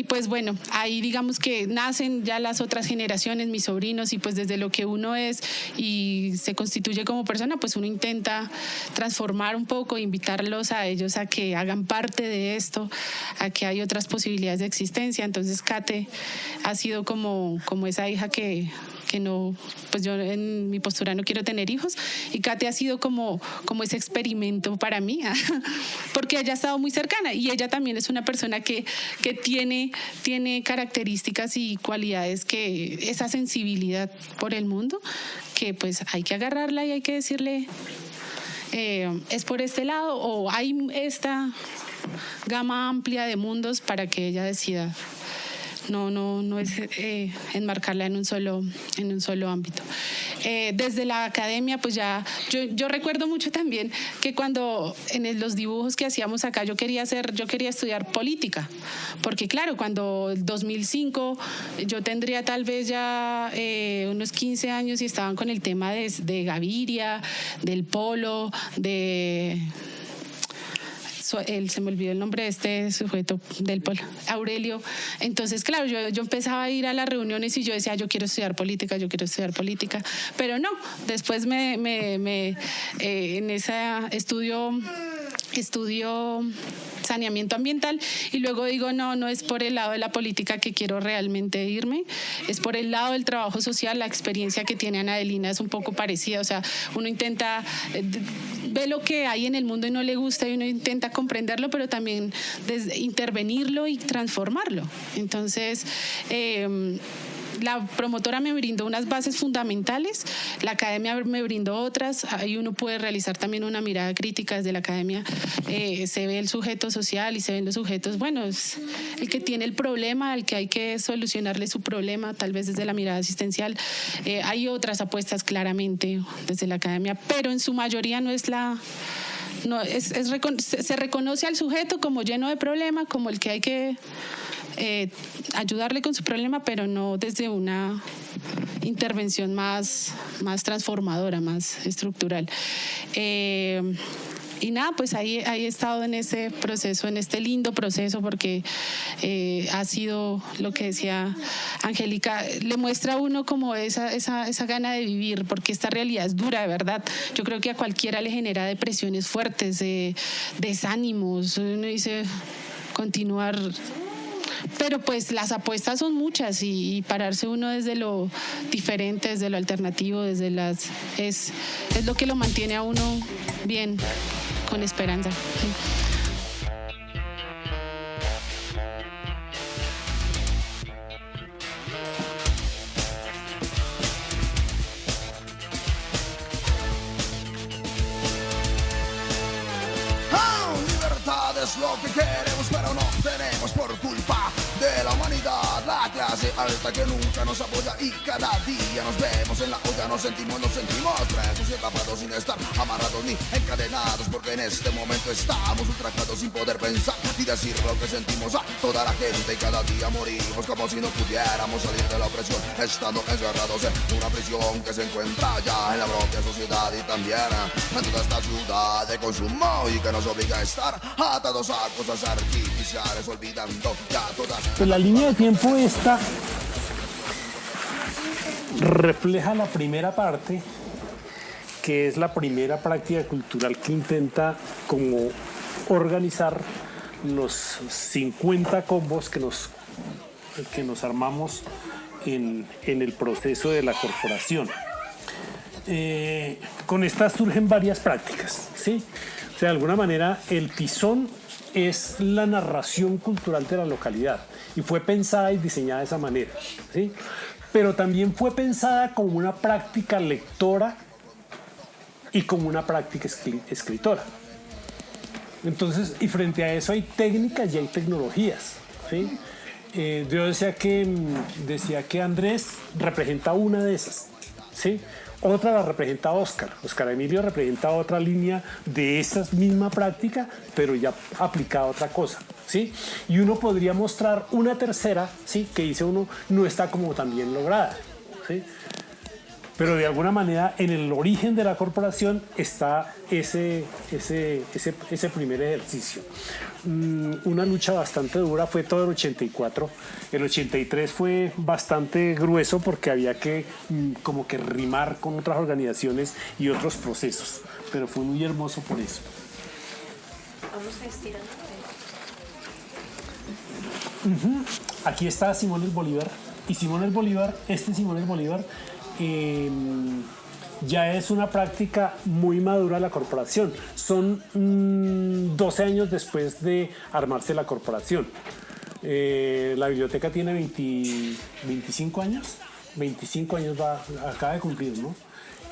pues bueno, ahí digamos que nacen ya las otras generaciones, mis sobrinos, y pues desde lo que uno es y se constituye como persona, pues uno intenta transformar un poco, invitarlos a ellos a que hagan parte de esto, a que hay otras posibilidades de existencia. Entonces Kate ha sido como esa hija que no, pues yo en mi postura no quiero tener hijos, y Kate ha sido como ese experimento para mí, porque ella ha estado muy cercana, y ella también es una persona que tiene características y cualidades, que esa sensibilidad por el mundo, que pues hay que agarrarla y hay que decirle, es por este lado, o hay esta gama amplia de mundos para que ella decida. No es enmarcarla en un solo ámbito. Desde la academia, pues ya, yo recuerdo mucho también que cuando en los dibujos que hacíamos acá, yo quería estudiar política, porque claro, cuando el 2005 yo tendría tal vez ya unos 15 años y estaban con el tema de Gaviria, del polo, se me olvidó el nombre de este sujeto del polo, Aurelio. Entonces, claro, yo empezaba a ir a las reuniones y yo decía, yo quiero estudiar política, pero no. Después en ese estudio saneamiento ambiental, y luego digo, no es por el lado de la política que quiero realmente irme, es por el lado del trabajo social. La experiencia que tiene Ana Adelina es un poco parecida, o sea, uno intenta ve lo que hay en el mundo y no le gusta, y uno intenta comprenderlo, pero también intervenirlo y transformarlo. Entonces, la promotora me brindó unas bases fundamentales, la academia me brindó otras, ahí uno puede realizar también una mirada crítica desde la academia, se ve el sujeto social y se ven los sujetos, bueno, es el que tiene el problema, el que hay que solucionarle su problema, tal vez desde la mirada asistencial. Hay otras apuestas claramente desde la academia, pero en su mayoría se reconoce al sujeto como lleno de problema, como el que hay que ayudarle con su problema, pero no desde una intervención más transformadora, más estructural. Y nada, pues ahí he estado en ese proceso, en este lindo proceso, porque ha sido lo que decía Angélica, le muestra a uno como esa gana de vivir, porque esta realidad es dura, de verdad. Yo creo que a cualquiera le genera depresiones fuertes, desánimos, uno dice continuar. Pero pues las apuestas son muchas, y pararse uno desde lo diferente, desde lo alternativo, es lo que lo mantiene a uno bien, con esperanza. Libertad es lo que queremos, pero no tenemos por culpa de la humanidad, la clase alta que nunca nos apoya y cada día nos vemos en la olla, nos sentimos presos y atrapados sin estar amarrados ni encadenados, porque en este momento estamos ultrajados sin poder pensar y decir lo que sentimos a toda la gente, y cada día morimos como si no pudiéramos salir de la opresión, estando encerrados en una prisión que se encuentra ya en la propia sociedad y también en toda esta ciudad de consumo, y que nos obliga a estar atados a cosas artificiales, olvidando ya todas. Pues la línea de tiempo esta refleja la primera parte, que es la primera práctica cultural que intenta como organizar los 50 combos que nos armamos en el proceso de la corporación. Con estas surgen varias prácticas, ¿sí? O sea, de alguna manera el tizón es la narración cultural de la localidad y fue pensada y diseñada de esa manera, ¿sí? Pero también fue pensada como una práctica lectora y como una práctica escritora. Entonces, y frente a eso hay técnicas y hay tecnologías, ¿sí? Yo decía que Andrés representa una de esas, ¿sí? Otra la representa Óscar Emilio representa otra línea de esa misma práctica, pero ya aplicada a otra cosa, ¿sí? Y uno podría mostrar una tercera, ¿sí? Que dice uno no está como tan bien lograda, ¿sí? Pero de alguna manera en el origen de la corporación está ese primer ejercicio. Una lucha bastante dura fue todo el 84. El 83 fue bastante grueso porque había que como que rimar con otras organizaciones y otros procesos. Pero fue muy hermoso por eso. Vamos a estirar. Aquí está Simón el Bolívar. Y Simón el Bolívar, Simón el Bolívar, ya es una práctica muy madura de la corporación. Son 12 años después de armarse la corporación. La biblioteca tiene 25 años. 25 años acaba de cumplir, ¿no?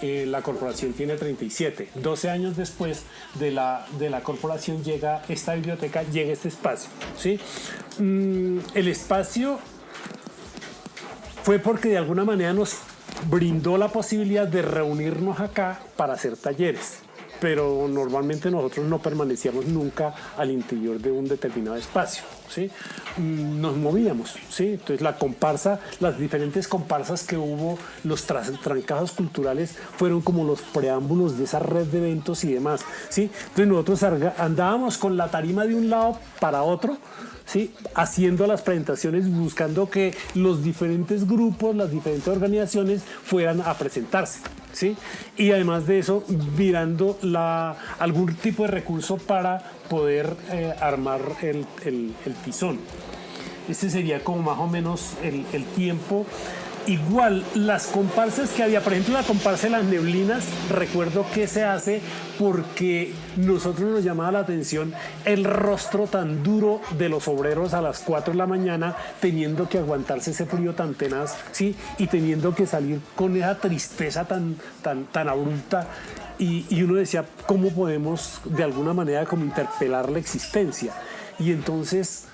La corporación tiene 37. 12 años después de la corporación llega esta biblioteca, llega este espacio, ¿sí? El espacio fue porque de alguna manera nos brindó la posibilidad de reunirnos acá para hacer talleres, pero normalmente nosotros no permanecíamos nunca al interior de un determinado espacio, ¿sí? Nos movíamos, ¿sí? Entonces la comparsa, las diferentes comparsas que hubo, los trancazos culturales fueron como los preámbulos de esa red de eventos y demás, ¿sí? Entonces nosotros andábamos con la tarima de un lado para otro, ¿sí? Haciendo las presentaciones, buscando que los diferentes grupos, las diferentes organizaciones fueran a presentarse, ¿sí? Y además de eso, mirando algún tipo de recurso para poder armar el tizón. Este sería como más o menos el tiempo. Igual, las comparsas que había, por ejemplo, la comparsa de las neblinas, recuerdo que se hace porque nosotros nos llamaba la atención el rostro tan duro de los obreros a las 4 de la mañana, teniendo que aguantarse ese frío tan tenaz, ¿sí? Y teniendo que salir con esa tristeza tan abrupta. Y uno decía, ¿cómo podemos de alguna manera como interpelar la existencia? Y entonces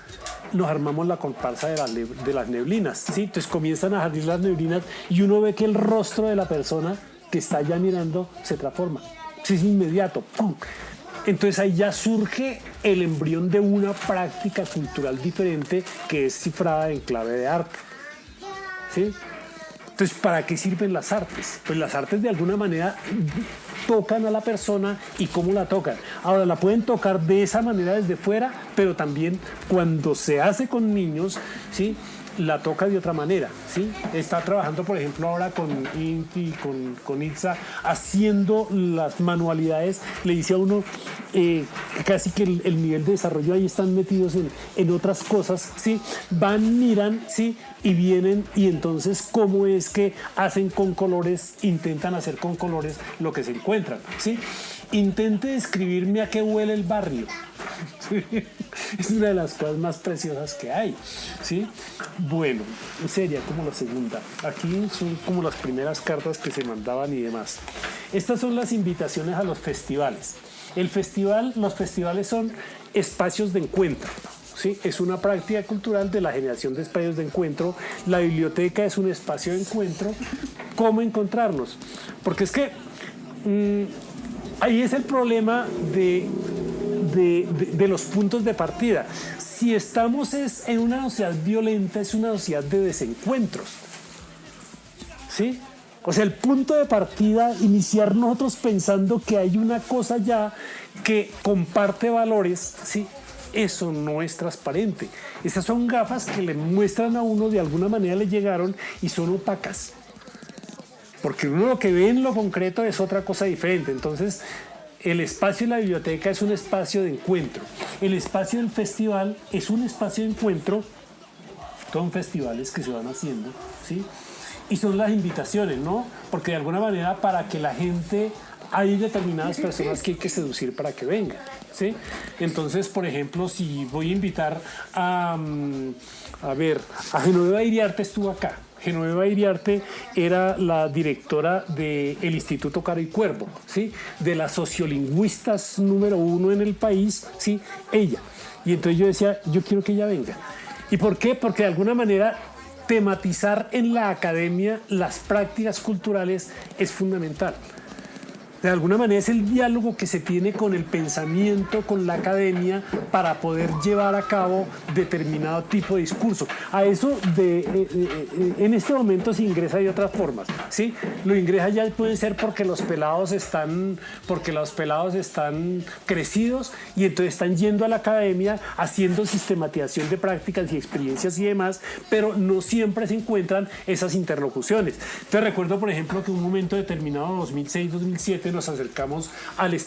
nos armamos la comparsa de las neblinas, ¿sí? Entonces comienzan a salir las neblinas y uno ve que el rostro de la persona que está allá mirando se transforma. Sí, es inmediato. ¡Pum! Entonces ahí ya surge el embrión de una práctica cultural diferente que es cifrada en clave de arte, ¿sí? Entonces, ¿para qué sirven las artes? Pues las artes de alguna manera tocan a la persona y cómo la tocan. Ahora, la pueden tocar de esa manera desde fuera, pero también cuando se hace con niños, ¿sí? La toca de otra manera, ¿sí? Está trabajando, por ejemplo, ahora con Inti, con Itza, haciendo las manualidades. Le dice a uno casi que el nivel de desarrollo ahí están metidos en otras cosas, ¿sí? Van, miran, ¿sí? Y vienen, y entonces cómo es que hacen con colores, intentan hacer con colores lo que se encuentran, ¿sí? Intente describirme a qué huele el barrio. Es una de las cosas más preciosas que hay, ¿sí? Bueno, sería como la segunda. Aquí son como las primeras cartas que se mandaban y demás. Estas son las invitaciones a los festivales. Los festivales son espacios de encuentro, ¿sí? Es una práctica cultural de la generación de espacios de encuentro. La biblioteca es un espacio de encuentro. ¿Cómo encontrarnos? Porque es que ahí es el problema de los puntos de partida. Si estamos en una sociedad violenta, es una sociedad de desencuentros, ¿sí? O sea, el punto de partida, iniciar nosotros pensando que hay una cosa ya que comparte valores, ¿sí? Eso no es transparente. Esas son gafas que le muestran a uno, de alguna manera le llegaron y son opacas. Porque uno lo que ve en lo concreto es otra cosa diferente. Entonces, el espacio de la biblioteca es un espacio de encuentro. El espacio del festival es un espacio de encuentro. Son festivales que se van haciendo, ¿sí? Y son las invitaciones, ¿no? Porque de alguna manera, para que la gente, hay determinadas personas que hay que seducir para que vengan, ¿sí? Entonces, por ejemplo, si voy a invitar a Genoveva Iriarte, estuvo acá. Genoveva Iriarte era la directora del Instituto Cara y Cuervo, ¿sí? De las sociolingüistas número 1 en el país, ¿sí? Ella. Y entonces yo decía, yo quiero que ella venga. ¿Y por qué? Porque de alguna manera tematizar en la academia las prácticas culturales es fundamental. De alguna manera es el diálogo que se tiene con el pensamiento, con la academia, para poder llevar a cabo determinado tipo de discurso. A eso en este momento se ingresa de otras formas, ¿sí? Lo ingresa ya pueden ser porque los pelados están crecidos y entonces están yendo a la academia haciendo sistematización de prácticas y experiencias y demás, pero no siempre se encuentran esas interlocuciones. Entonces recuerdo, por ejemplo, que en un momento determinado, 2006-2007, nos acercamos al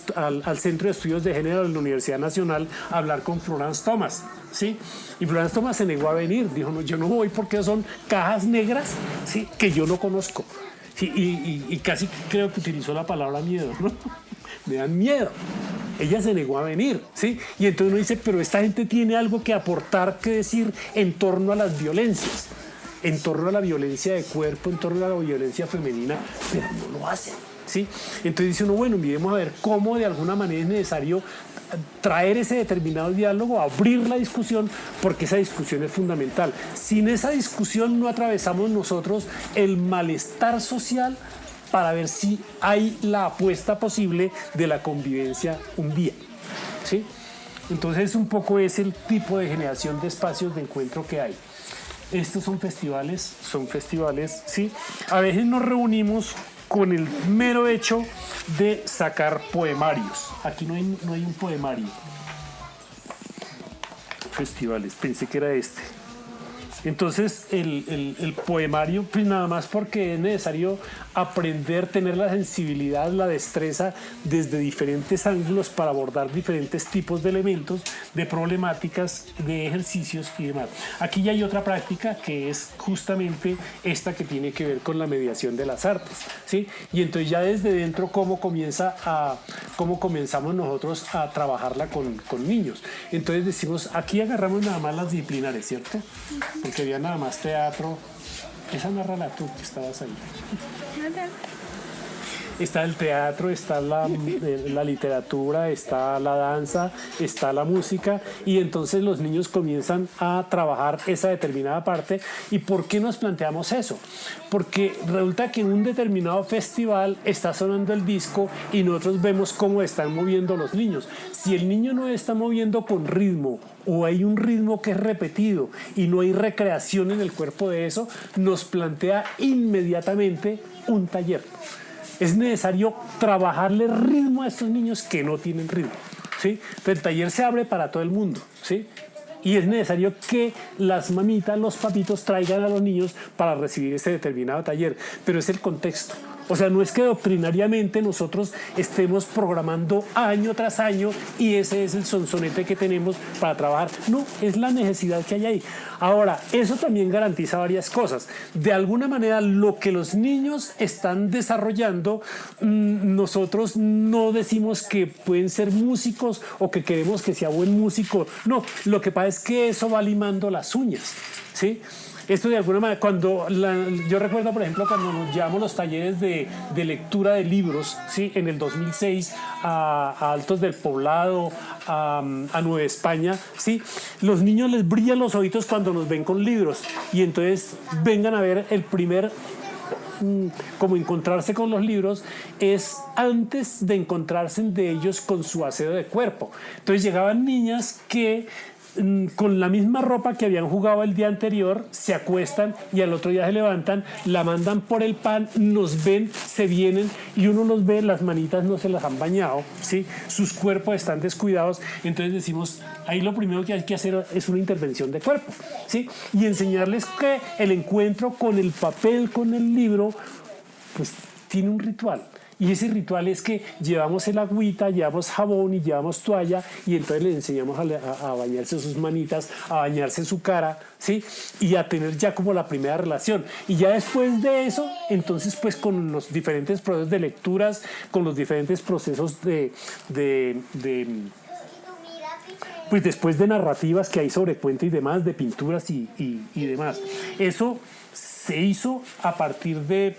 Centro de Estudios de Género de la Universidad Nacional a hablar con Florence Thomas, ¿sí? Y Florence Thomas se negó a venir, dijo, no, yo no voy porque son cajas negras, ¿sí? Que yo no conozco. Sí, y casi creo que utilizó la palabra miedo, ¿no? Me dan miedo. Ella se negó a venir, ¿sí? Y entonces uno dice, pero esta gente tiene algo que aportar, que decir en torno a las violencias, en torno a la violencia de cuerpo, en torno a la violencia femenina, pero no lo hacen, ¿sí? Entonces dice uno, bueno, miremos a ver cómo de alguna manera es necesario traer ese determinado diálogo, abrir la discusión, porque esa discusión es fundamental. Sin esa discusión no atravesamos nosotros el malestar social para ver si hay la apuesta posible de la convivencia un día, ¿sí? Entonces un poco es el tipo de generación de espacios de encuentro que hay. Estos son festivales, ¿sí? A veces nos reunimos con el mero hecho de sacar poemarios. Aquí no hay un poemario. Festivales, pensé que era este. Entonces el poemario, pues nada más porque es necesario aprender, tener la sensibilidad, la destreza desde diferentes ángulos para abordar diferentes tipos de elementos, de problemáticas, de ejercicios y demás. Aquí ya hay otra práctica que es justamente esta que tiene que ver con la mediación de las artes, ¿sí? Y entonces ya desde dentro cómo comenzamos nosotros a trabajarla con niños. Entonces decimos, aquí agarramos nada más las disciplinares, ¿cierto? Porque había nada más teatro. Esa narrala tú que estabas ahí. Está el teatro, está la literatura, está la danza, está la música, y entonces los niños comienzan a trabajar esa determinada parte. ¿Y por qué nos planteamos eso? Porque resulta que en un determinado festival está sonando el disco y nosotros vemos cómo están moviendo los niños. Si el niño no está moviendo con ritmo, o hay un ritmo que es repetido y no hay recreación en el cuerpo de eso, nos plantea inmediatamente un taller. Es necesario trabajarle ritmo a estos niños que no tienen ritmo, ¿sí? Pero el taller se abre para todo el mundo, ¿sí? Y es necesario que las mamitas, los papitos traigan a los niños para recibir ese determinado taller. Pero es el contexto. O sea, no es que doctrinariamente nosotros estemos programando año tras año y ese es el sonsonete que tenemos para trabajar. No, es la necesidad que hay ahí. Ahora, eso también garantiza varias cosas. De alguna manera, lo que los niños están desarrollando, nosotros no decimos que pueden ser músicos o que queremos que sea buen músico. No, lo que pasa es que eso va limando las uñas. ¿sí? Esto de alguna manera, yo recuerdo, por ejemplo, cuando nos llevamos los talleres de lectura de libros, ¿sí? En el 2006 a Altos del Poblado, a Nueva España, ¿sí? Los niños les brillan los ojitos cuando nos ven con libros y entonces vengan a ver el primer como encontrarse con los libros es antes de encontrarse de ellos con su aseo de cuerpo. Entonces llegaban niñas que con la misma ropa que habían jugado el día anterior se acuestan y al otro día se levantan, la mandan por el pan, nos ven, se vienen y uno los ve, las manitas no se las han bañado, ¿sí? Sus cuerpos están descuidados, entonces decimos, ahí lo primero que hay que hacer es una intervención de cuerpo, ¿sí? Y enseñarles que el encuentro con el papel, con el libro, pues tiene un ritual. Y ese ritual es que llevamos el agüita, llevamos jabón y llevamos toalla y entonces le enseñamos a bañarse sus manitas, a bañarse su cara, ¿sí? Y a tener ya como la primera relación. Y ya después de eso, entonces pues con los diferentes procesos de lecturas, con los diferentes procesos pues después de narrativas que hay sobre cuento y demás, de pinturas y demás. Eso se hizo a partir de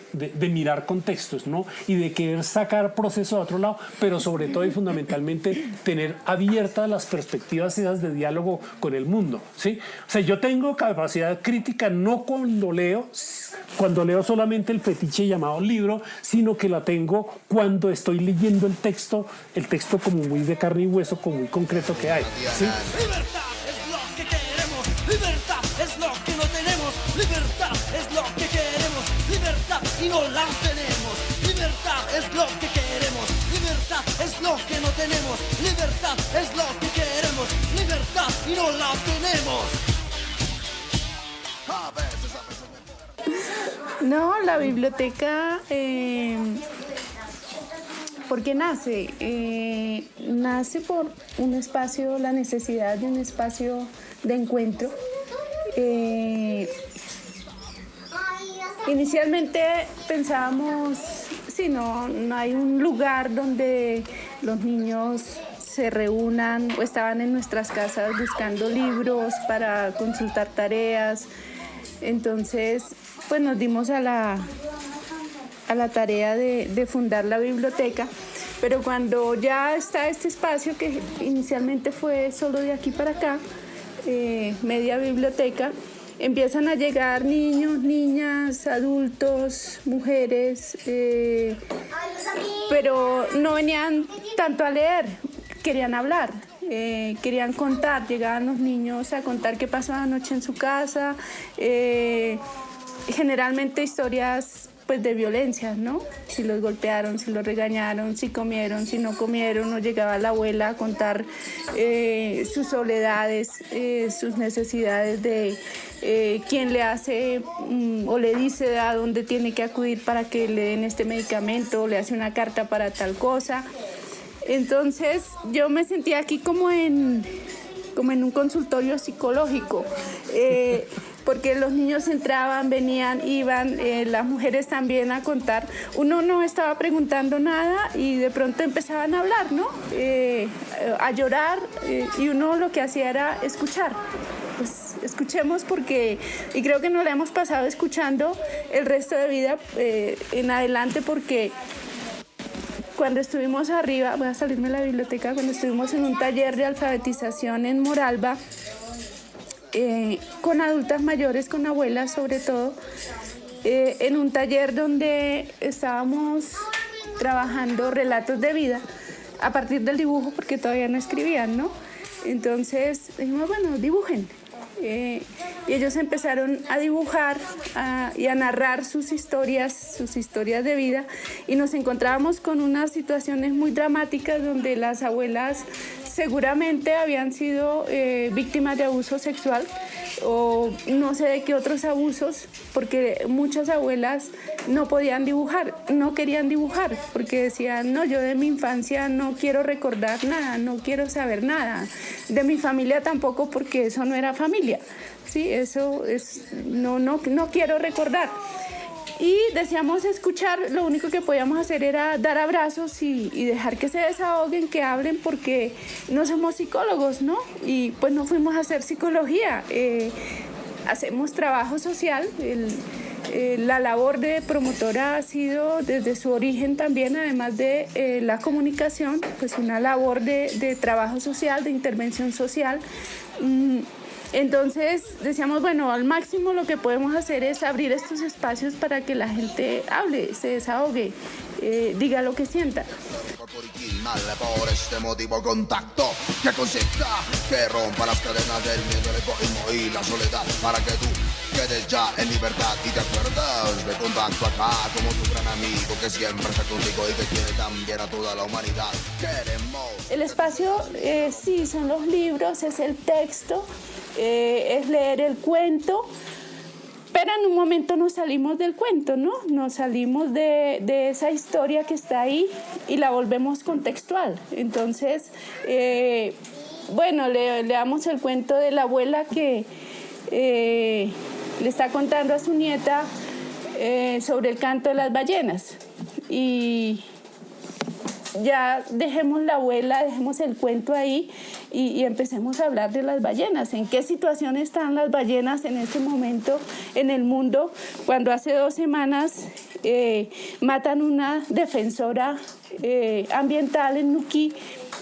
mirar contextos, ¿no? Y de querer sacar procesos a otro lado, pero sobre todo y fundamentalmente tener abiertas las perspectivas esas de diálogo con el mundo, ¿sí? O sea, yo tengo capacidad crítica no cuando leo solamente el fetiche llamado libro, sino que la tengo cuando estoy leyendo el texto como muy de carne y hueso, como muy concreto que hay, ¿sí? Libertad es lo que queremos, libertad es lo que no tenemos, libertad es lo que queremos, libertad y no la tenemos, libertad es lo que queremos, libertad es lo que no tenemos, libertad es lo que queremos, libertad y no la tenemos. No, la biblioteca, ¿por qué nace? Nace por un espacio, la necesidad de un espacio de encuentro. Inicialmente pensábamos, sí, no hay un lugar donde los niños se reúnan o estaban en nuestras casas buscando libros para consultar tareas. Entonces, pues nos dimos a la tarea de fundar la biblioteca, pero cuando ya está este espacio que inicialmente fue solo de aquí para acá, media biblioteca, empiezan a llegar niños, niñas, adultos, mujeres, pero no venían tanto a leer, querían hablar. Querían contar, llegaban los niños a contar qué pasaba anoche en su casa, generalmente historias pues de violencia, ¿no? Si los golpearon, si los regañaron, si comieron, si no comieron, o llegaba la abuela a contar sus soledades, sus necesidades de quién le hace o le dice a dónde tiene que acudir para que le den este medicamento, o le hace una carta para tal cosa. Entonces yo me sentía aquí como en un consultorio psicológico, porque los niños entraban, venían, iban, las mujeres también a contar. Uno no estaba preguntando nada y de pronto empezaban a hablar, ¿no? A llorar, y uno lo que hacía era escuchar. Pues escuchemos porque, y creo que nos la hemos pasado escuchando el resto de vida en adelante, porque cuando estuvimos arriba, voy a salirme de la biblioteca, cuando estuvimos en un taller de alfabetización en Moralba, con adultas mayores, con abuelas sobre todo, en un taller donde estábamos trabajando relatos de vida a partir del dibujo, porque todavía no escribían, ¿no? Entonces dijimos, bueno, dibujen. Y ellos empezaron a dibujar y a narrar sus historias de vida, y nos encontrábamos con unas situaciones muy dramáticas donde las abuelas seguramente habían sido víctimas de abuso sexual o no sé de qué otros abusos, porque muchas abuelas no podían dibujar, no querían dibujar, porque decían, no, yo de mi infancia no quiero recordar nada, no quiero saber nada, de mi familia tampoco, porque eso no era familia, ¿sí? Eso es, no quiero recordar. Y decíamos escuchar, lo único que podíamos hacer era dar abrazos y dejar que se desahoguen, que hablen, porque no somos psicólogos, ¿no? Y pues no fuimos a hacer psicología. hacemos trabajo social. La labor de promotora ha sido desde su origen también, además de la comunicación, pues una labor de trabajo social, de intervención social. Entonces decíamos, bueno, al máximo lo que podemos hacer es abrir estos espacios para que la gente hable, se desahogue, diga lo que sienta. Por este motivo contacto que consista que rompa las cadenas del miedo, el egoísmo y la soledad, para que tú quedes ya en libertad y te acuerdas de contacto acá como tu gran amigo que siempre está contigo y que quiere también a toda la humanidad. Queremos. El espacio sí son los libros, es el texto, es leer el cuento. Pero en un momento nos salimos del cuento, ¿no? Nos salimos de esa historia que está ahí y la volvemos contextual. Entonces, bueno, le damos el cuento de la abuela que le está contando a su nieta sobre el canto de las ballenas. Y ya dejemos la abuela, dejemos el cuento ahí y empecemos a hablar de las ballenas. ¿En qué situación están las ballenas en este momento en el mundo? Cuando hace 2 semanas matan una defensora ambiental en Nuquí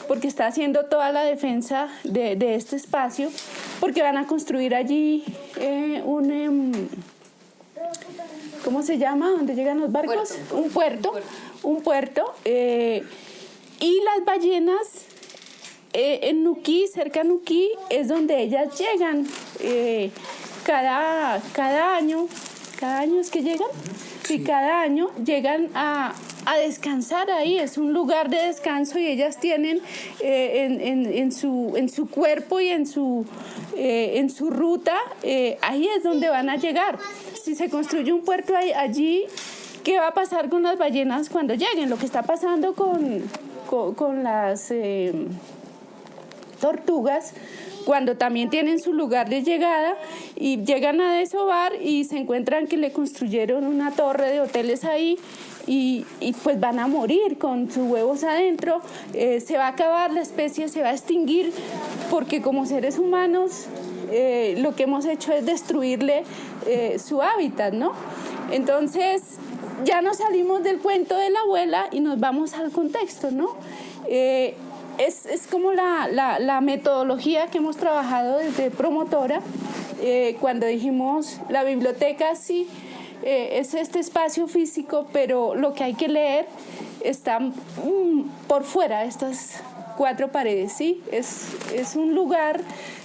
porque está haciendo toda la defensa de este espacio, porque van a construir allí ¿cómo se llama? ¿Dónde llegan los barcos? Un puerto. Y las ballenas en Nuquí, cerca de Nuquí, es donde ellas llegan cada año. ¿Cada año es que llegan? Sí, cada año llegan a descansar ahí. Es un lugar de descanso y ellas tienen en su cuerpo y en su ruta, ahí es donde van a llegar. Si se construye un puerto allí, ¿qué va a pasar con las ballenas cuando lleguen? Lo que está pasando con las tortugas, cuando también tienen su lugar de llegada y llegan a desovar y se encuentran que le construyeron una torre de hoteles ahí y pues van a morir con sus huevos adentro. Se va a acabar la especie, se va a extinguir, porque como seres humanos lo que hemos hecho es destruirle su hábitat, ¿no? Entonces ya nos salimos del cuento de la abuela y nos vamos al contexto, ¿no? Es como la metodología que hemos trabajado desde promotora, cuando dijimos la biblioteca sí es este espacio físico, pero lo que hay que leer está por fuera de estas 4 paredes, ¿sí? Es un lugar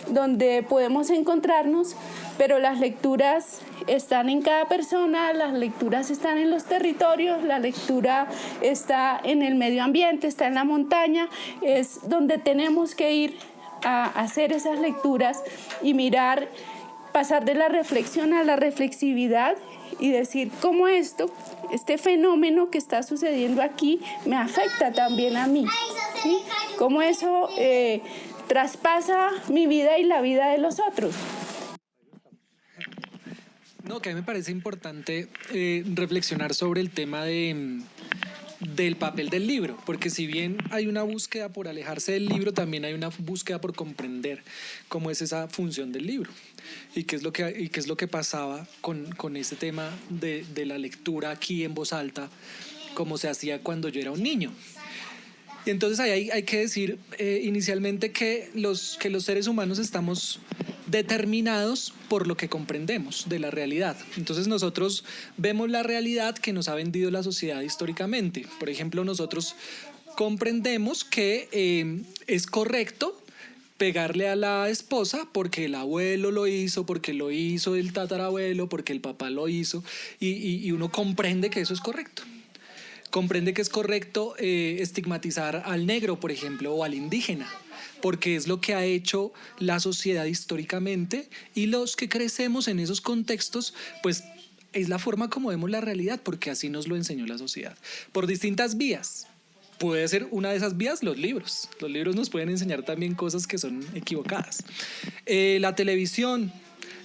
donde podemos encontrarnos, pero las lecturas están en cada persona, las lecturas están en los territorios, la lectura está en el medio ambiente, está en la montaña, es donde tenemos que ir a hacer esas lecturas y mirar, pasar de la reflexión a la reflexividad y decir cómo este fenómeno que está sucediendo aquí me afecta también a mí, ¿sí? Cómo eso traspasa mi vida y la vida de los otros. No, que a mí me parece importante reflexionar sobre el tema del papel del libro, porque si bien hay una búsqueda por alejarse del libro, también hay una búsqueda por comprender cómo es esa función del libro y qué es lo que pasaba con ese tema de la lectura aquí en voz alta, como se hacía cuando yo era un niño. Y entonces ahí hay que decir inicialmente que los seres humanos estamos determinados por lo que comprendemos de la realidad. Entonces nosotros vemos la realidad que nos ha vendido la sociedad históricamente. Por ejemplo, nosotros comprendemos que es correcto pegarle a la esposa porque el abuelo lo hizo, porque lo hizo el tatarabuelo, porque el papá lo hizo, y uno comprende que eso es correcto. Comprende que es correcto estigmatizar al negro, por ejemplo, o al indígena, porque es lo que ha hecho la sociedad históricamente, y los que crecemos en esos contextos, pues es la forma como vemos la realidad, porque así nos lo enseñó la sociedad, por distintas vías. Puede ser una de esas vías los libros. Los libros nos pueden enseñar también cosas que son equivocadas. La televisión,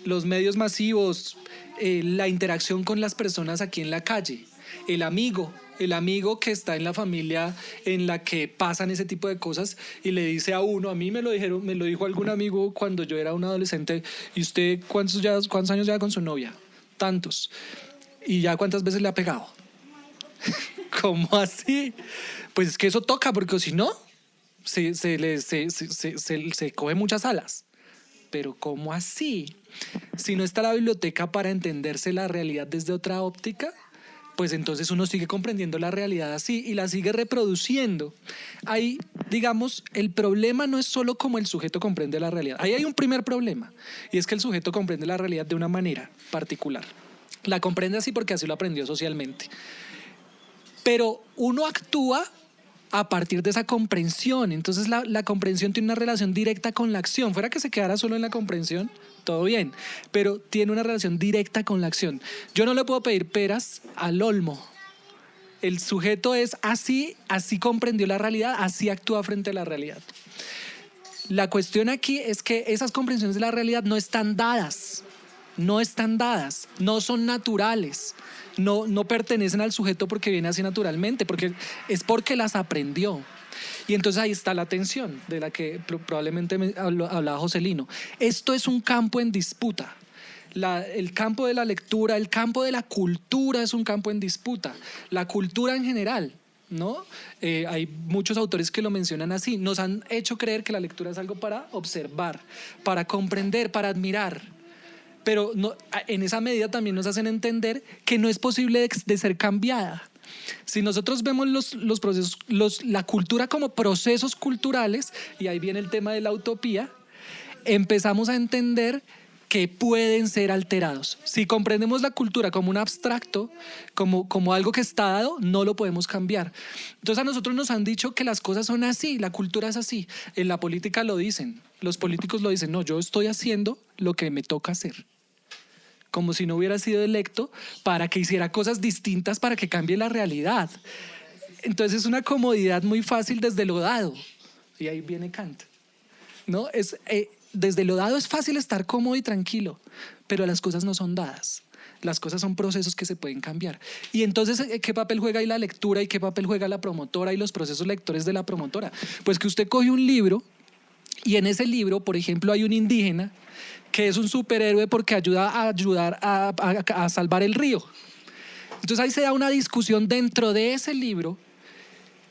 los medios masivos, la interacción con las personas aquí en la calle, el amigo, el amigo que está en la familia en la que pasan ese tipo de cosas y le dice a uno, a mí me lo dijo algún amigo cuando yo era un adolescente, ¿y usted cuántos años lleva con su novia? Tantos. ¿Y ya cuántas veces le ha pegado? ¿Cómo así? Pues es que eso toca, porque si no, se coge muchas alas. Pero ¿cómo así? Si no está la biblioteca para entenderse la realidad desde otra óptica, pues entonces uno sigue comprendiendo la realidad así y la sigue reproduciendo. Ahí, digamos, el problema no es solo cómo el sujeto comprende la realidad. Ahí hay un primer problema, y es que el sujeto comprende la realidad de una manera particular. La comprende así porque así lo aprendió socialmente. Pero uno actúa a partir de esa comprensión. Entonces la comprensión tiene una relación directa con la acción. Fuera que se quedara solo en la comprensión, todo bien, pero tiene una relación directa con la acción. Yo no le puedo pedir peras al olmo. El sujeto es así comprendió la realidad, así actúa frente a la realidad. La cuestión aquí es que esas comprensiones de la realidad no están dadas, no son naturales. No pertenecen al sujeto porque viene así naturalmente, porque las aprendió. Y entonces ahí está la tensión de la que probablemente hablaba Joselino. Esto es un campo en disputa. El campo de la lectura, el campo de la cultura es un campo en disputa. La cultura en general, ¿no? Hay muchos autores que lo mencionan así. Nos han hecho creer que la lectura es algo para observar, para comprender, para admirar. Pero no, en esa medida también nos hacen entender que no es posible de ser cambiada. Si nosotros vemos los procesos, la cultura como procesos culturales, y ahí viene el tema de la utopía, empezamos a entender que pueden ser alterados. Si comprendemos la cultura como un abstracto, como algo que está dado, no lo podemos cambiar. Entonces a nosotros nos han dicho que las cosas son así, la cultura es así. En la política lo dicen, los políticos lo dicen, no, yo estoy haciendo lo que me toca hacer. Como si no hubiera sido electo para que hiciera cosas distintas para que cambie la realidad. Entonces es una comodidad muy fácil desde lo dado. Y ahí viene Kant, ¿no? Desde lo dado es fácil estar cómodo y tranquilo, pero las cosas no son dadas. Las cosas son procesos que se pueden cambiar. Y entonces, ¿qué papel juega ahí la lectura y qué papel juega la promotora y los procesos lectores de la promotora? Pues que usted coge un libro y en ese libro, por ejemplo, hay un indígena que es un superhéroe porque ayuda a salvar el río. Entonces ahí se da una discusión dentro de ese libro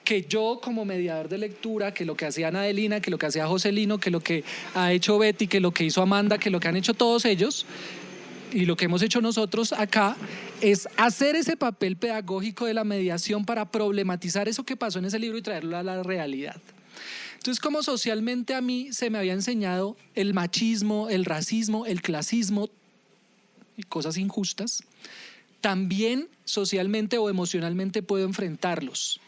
que yo como mediador de lectura, que lo que hacía Ana Adelina, que lo que hacía Joselino, que lo que ha hecho Betty, que lo que hizo Amanda, que lo que han hecho todos ellos y lo que hemos hecho nosotros acá es hacer ese papel pedagógico de la mediación para problematizar eso que pasó en ese libro y traerlo a la realidad. Entonces, como socialmente a mí se me había enseñado el machismo, el racismo, el clasismo y cosas injustas, también socialmente o emocionalmente puedo enfrentarlos.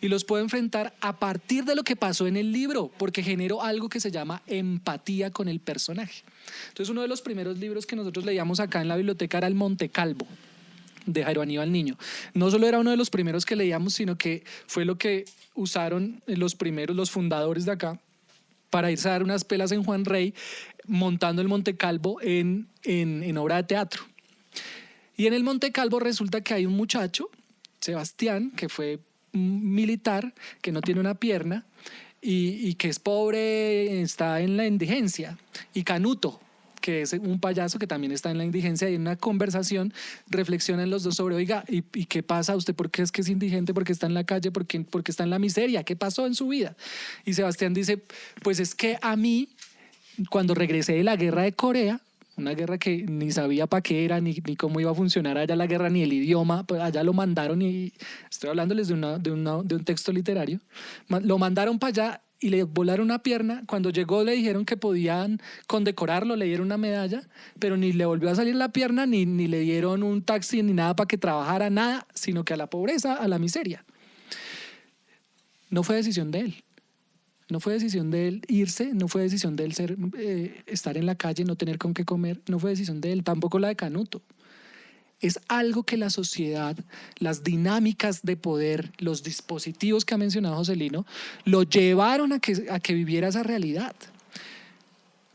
Y los puedo enfrentar a partir de lo que pasó en el libro, porque genero algo que se llama empatía con el personaje. Entonces, uno de los primeros libros que nosotros leíamos acá en la biblioteca era El Monte Calvo, de Jairo Aníbal Niño. No solo era uno de los primeros que leíamos, sino que fue lo que usaron los fundadores de acá, para irse a dar unas pelas en Juan Rey, montando el Monte Calvo en obra de teatro. Y en el Monte Calvo resulta que hay un muchacho, Sebastián, que fue un militar, que no tiene una pierna, y que es pobre, está en la indigencia, y Canuto, que es un payaso que también está en la indigencia, y en una conversación reflexionan los dos sobre, oiga, ¿y qué pasa? ¿Usted por qué es que es indigente? ¿Por qué está en la calle? ¿Por qué está en la miseria? ¿Qué pasó en su vida? Y Sebastián dice, pues es que a mí, cuando regresé de la guerra de Corea, una guerra que ni sabía para qué era, ni cómo iba a funcionar allá la guerra, ni el idioma, pues allá lo mandaron, y estoy hablándoles de un texto literario, lo mandaron para allá y le volaron una pierna. Cuando llegó le dijeron que podían condecorarlo, le dieron una medalla, pero ni le volvió a salir la pierna, ni le dieron un taxi, ni nada para que trabajara, nada, sino que a la pobreza, a la miseria. No fue decisión de él. No fue decisión de él irse, no fue decisión de él estar en la calle, no tener con qué comer, no fue decisión de él, tampoco la de Canuto. Es algo que la sociedad, las dinámicas de poder, los dispositivos que ha mencionado Joselino, lo llevaron a que viviera esa realidad.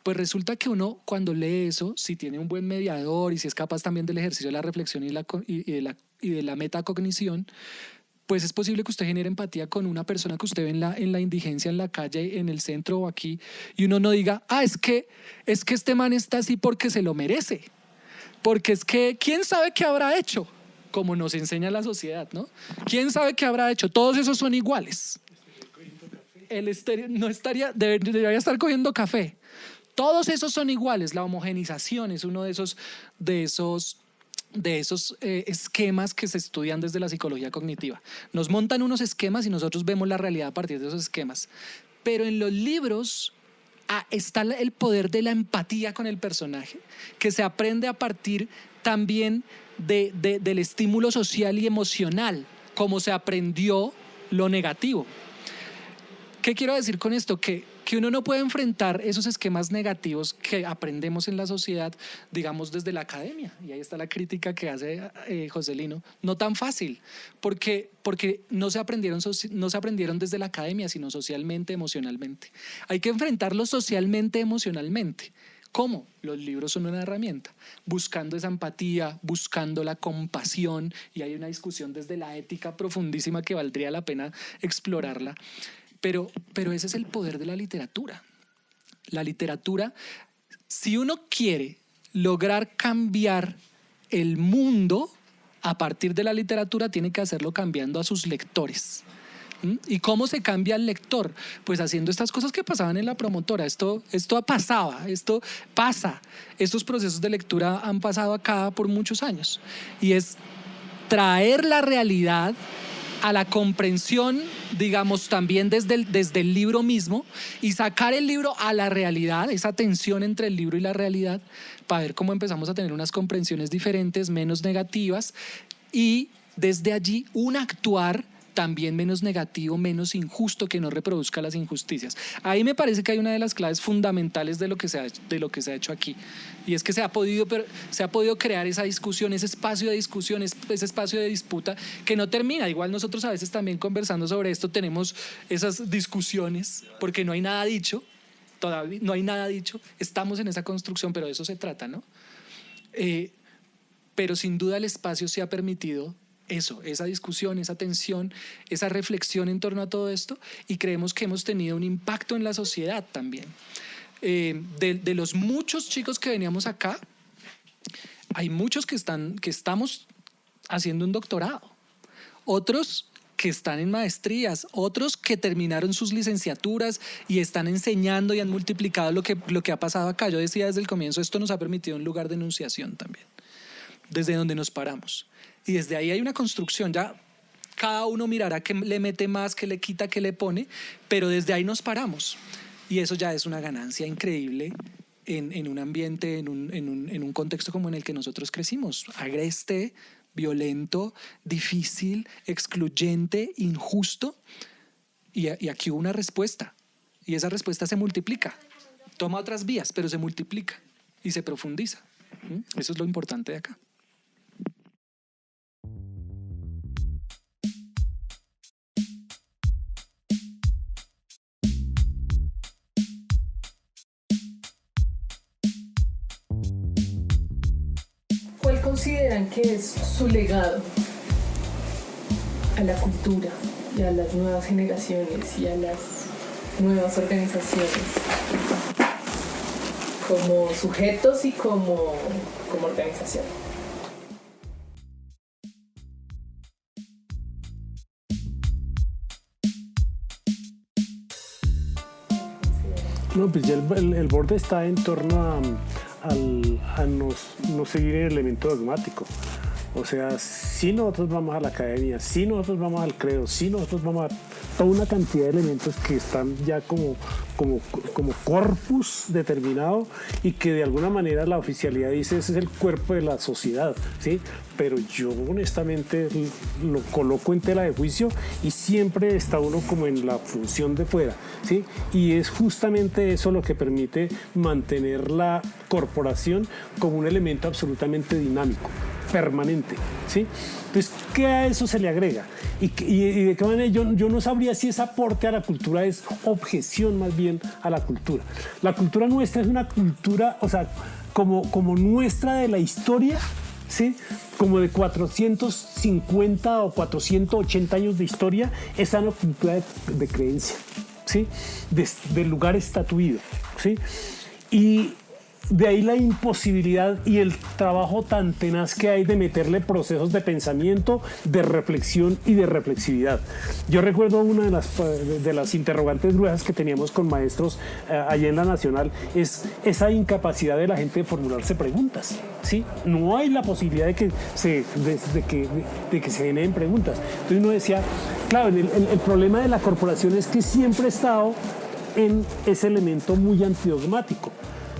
Pues resulta que uno, cuando lee eso, si tiene un buen mediador y si es capaz también del ejercicio de la reflexión y de la metacognición, pues es posible que usted genere empatía con una persona que usted ve en la indigencia, en la calle, en el centro o aquí, y uno no diga, es que este man está así porque se lo merece, porque es que quién sabe qué habrá hecho, como nos enseña la sociedad, ¿no? ¿Quién sabe qué habrá hecho? Todos esos son iguales. El estéreo no debería estar cogiendo café. Todos esos son iguales. La homogenización es uno de esos esquemas que se estudian desde la psicología cognitiva. Nos montan unos esquemas y nosotros vemos la realidad a partir de esos esquemas. Pero en los libros está el poder de la empatía con el personaje, que se aprende a partir también del estímulo social y emocional, como se aprendió lo negativo. ¿Qué quiero decir con esto? Que uno no puede enfrentar esos esquemas negativos que aprendemos en la sociedad, digamos, desde la academia. Y ahí está la crítica que hace José Lino. No tan fácil, porque no se aprendieron desde la academia, sino socialmente, emocionalmente. Hay que enfrentarlos socialmente, emocionalmente. ¿Cómo? Los libros son una herramienta, buscando esa empatía, buscando la compasión, y hay una discusión desde la ética profundísima que valdría la pena explorarla. Pero ese es el poder de la literatura. La literatura, si uno quiere lograr cambiar el mundo a partir de la literatura, tiene que hacerlo cambiando a sus lectores. ¿Y cómo se cambia el lector? Pues haciendo estas cosas que pasaban en la promotora. Esto pasa. Estos procesos de lectura han pasado acá por muchos años. Y es traer la realidad a la comprensión, digamos, también desde el libro mismo, y sacar el libro a la realidad, esa tensión entre el libro y la realidad, para ver cómo empezamos a tener unas comprensiones diferentes, menos negativas, y desde allí un actuar también menos negativo, menos injusto, que no reproduzca las injusticias. Ahí me parece que hay una de las claves fundamentales de lo que se ha hecho aquí, y es que se ha podido crear esa discusión, ese espacio de discusión, ese espacio de disputa que no termina. Igual nosotros a veces también conversando sobre esto tenemos esas discusiones porque no hay nada dicho, todavía no hay nada dicho, estamos en esa construcción, pero de eso se trata, ¿no? Pero sin duda el espacio se ha permitido esa discusión, esa tensión, esa reflexión en torno a todo esto, y creemos que hemos tenido un impacto en la sociedad también. De los muchos chicos que veníamos acá, hay muchos que estamos haciendo un doctorado, otros que están en maestrías, otros que terminaron sus licenciaturas y están enseñando y han multiplicado lo que ha pasado acá. Yo decía desde el comienzo, esto nos ha permitido un lugar de enunciación también, desde donde nos paramos. Y desde ahí hay una construcción, ya cada uno mirará qué le mete más, qué le quita, qué le pone, pero desde ahí nos paramos. Y eso ya es una ganancia increíble en un ambiente, en un contexto como en el que nosotros crecimos. Agreste, violento, difícil, excluyente, injusto. Y aquí hubo una respuesta. Y esa respuesta se multiplica. Toma otras vías, pero se multiplica y se profundiza. Eso es lo importante de acá. ¿Cuál consideran que es su legado a la cultura y a las nuevas generaciones y a las nuevas organizaciones, como sujetos y como organización? No, pues ya el borde está en torno a no seguir el elemento dogmático. O sea, si nosotros vamos a la academia, si nosotros vamos al credo, si nosotros vamos a toda una cantidad de elementos que están ya como corpus determinado, y que de alguna manera la oficialidad dice ese es el cuerpo de la sociedad, ¿sí? Pero yo honestamente lo coloco en tela de juicio y siempre está uno como en la función de fuera, ¿sí? Y es justamente eso lo que permite mantener la corporación como un elemento absolutamente dinámico, permanente, ¿sí? Entonces, ¿qué a eso se le agrega? ¿Y de qué manera? Yo no sabría si ese aporte a la cultura es objeción más bien a la cultura. La cultura nuestra es una cultura, o sea, como nuestra de la historia, ¿sí? Como de 450 o 480 años de historia, es una cultura de creencia, ¿sí? Del lugar estatuido, ¿sí? Y de ahí la imposibilidad y el trabajo tan tenaz que hay de meterle procesos de pensamiento, de reflexión y de reflexividad. Yo recuerdo una de las interrogantes gruesas que teníamos con maestros allá en la Nacional, es esa incapacidad de la gente de formularse preguntas, ¿sí? No hay la posibilidad de que se generen preguntas. Entonces uno decía, claro, el problema de la corporación es que siempre ha estado en ese elemento muy antidogmático,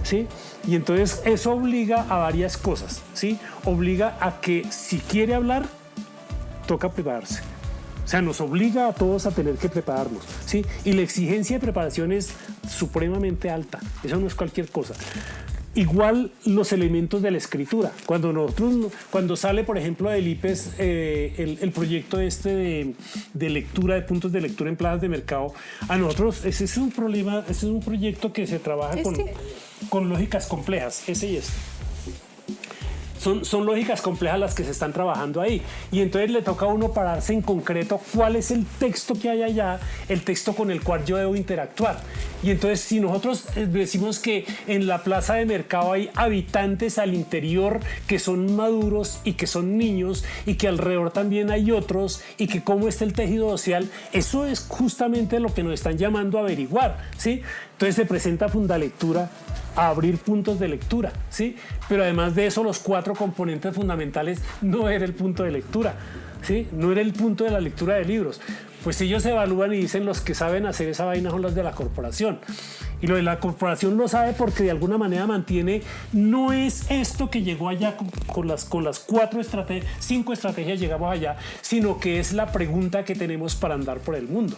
¿sí? Y entonces eso obliga a varias cosas, ¿sí? Obliga a que si quiere hablar, toca prepararse. O sea, nos obliga a todos a tener que prepararnos, ¿sí? Y la exigencia de preparación es supremamente alta. Eso no es cualquier cosa. Igual los elementos de la escritura. Cuando sale, por ejemplo, del IPES el proyecto de lectura, de puntos de lectura en plazas de mercado, a nosotros ese es un problema, ese es un proyecto que se trabaja con lógicas complejas, ese y este. Son lógicas complejas las que se están trabajando ahí. Y entonces le toca a uno pararse en concreto cuál es el texto que hay allá, el texto con el cual yo debo interactuar. Y entonces si nosotros decimos que en la plaza de mercado hay habitantes al interior que son maduros y que son niños y que alrededor también hay otros y que cómo está el tejido social, eso es justamente lo que nos están llamando a averiguar, ¿sí? Entonces se presenta Fundalectura a abrir puntos de lectura, ¿sí? Pero además de eso, los 4 componentes fundamentales no era el punto de lectura, ¿sí? No era el punto de la lectura de libros. Pues ellos se evalúan y dicen los que saben hacer esa vaina son los de la corporación. Y lo de la corporación lo sabe porque de alguna manera mantiene, no es esto que llegó allá con las 5 estrategias llegamos allá, sino que es la pregunta que tenemos para andar por el mundo.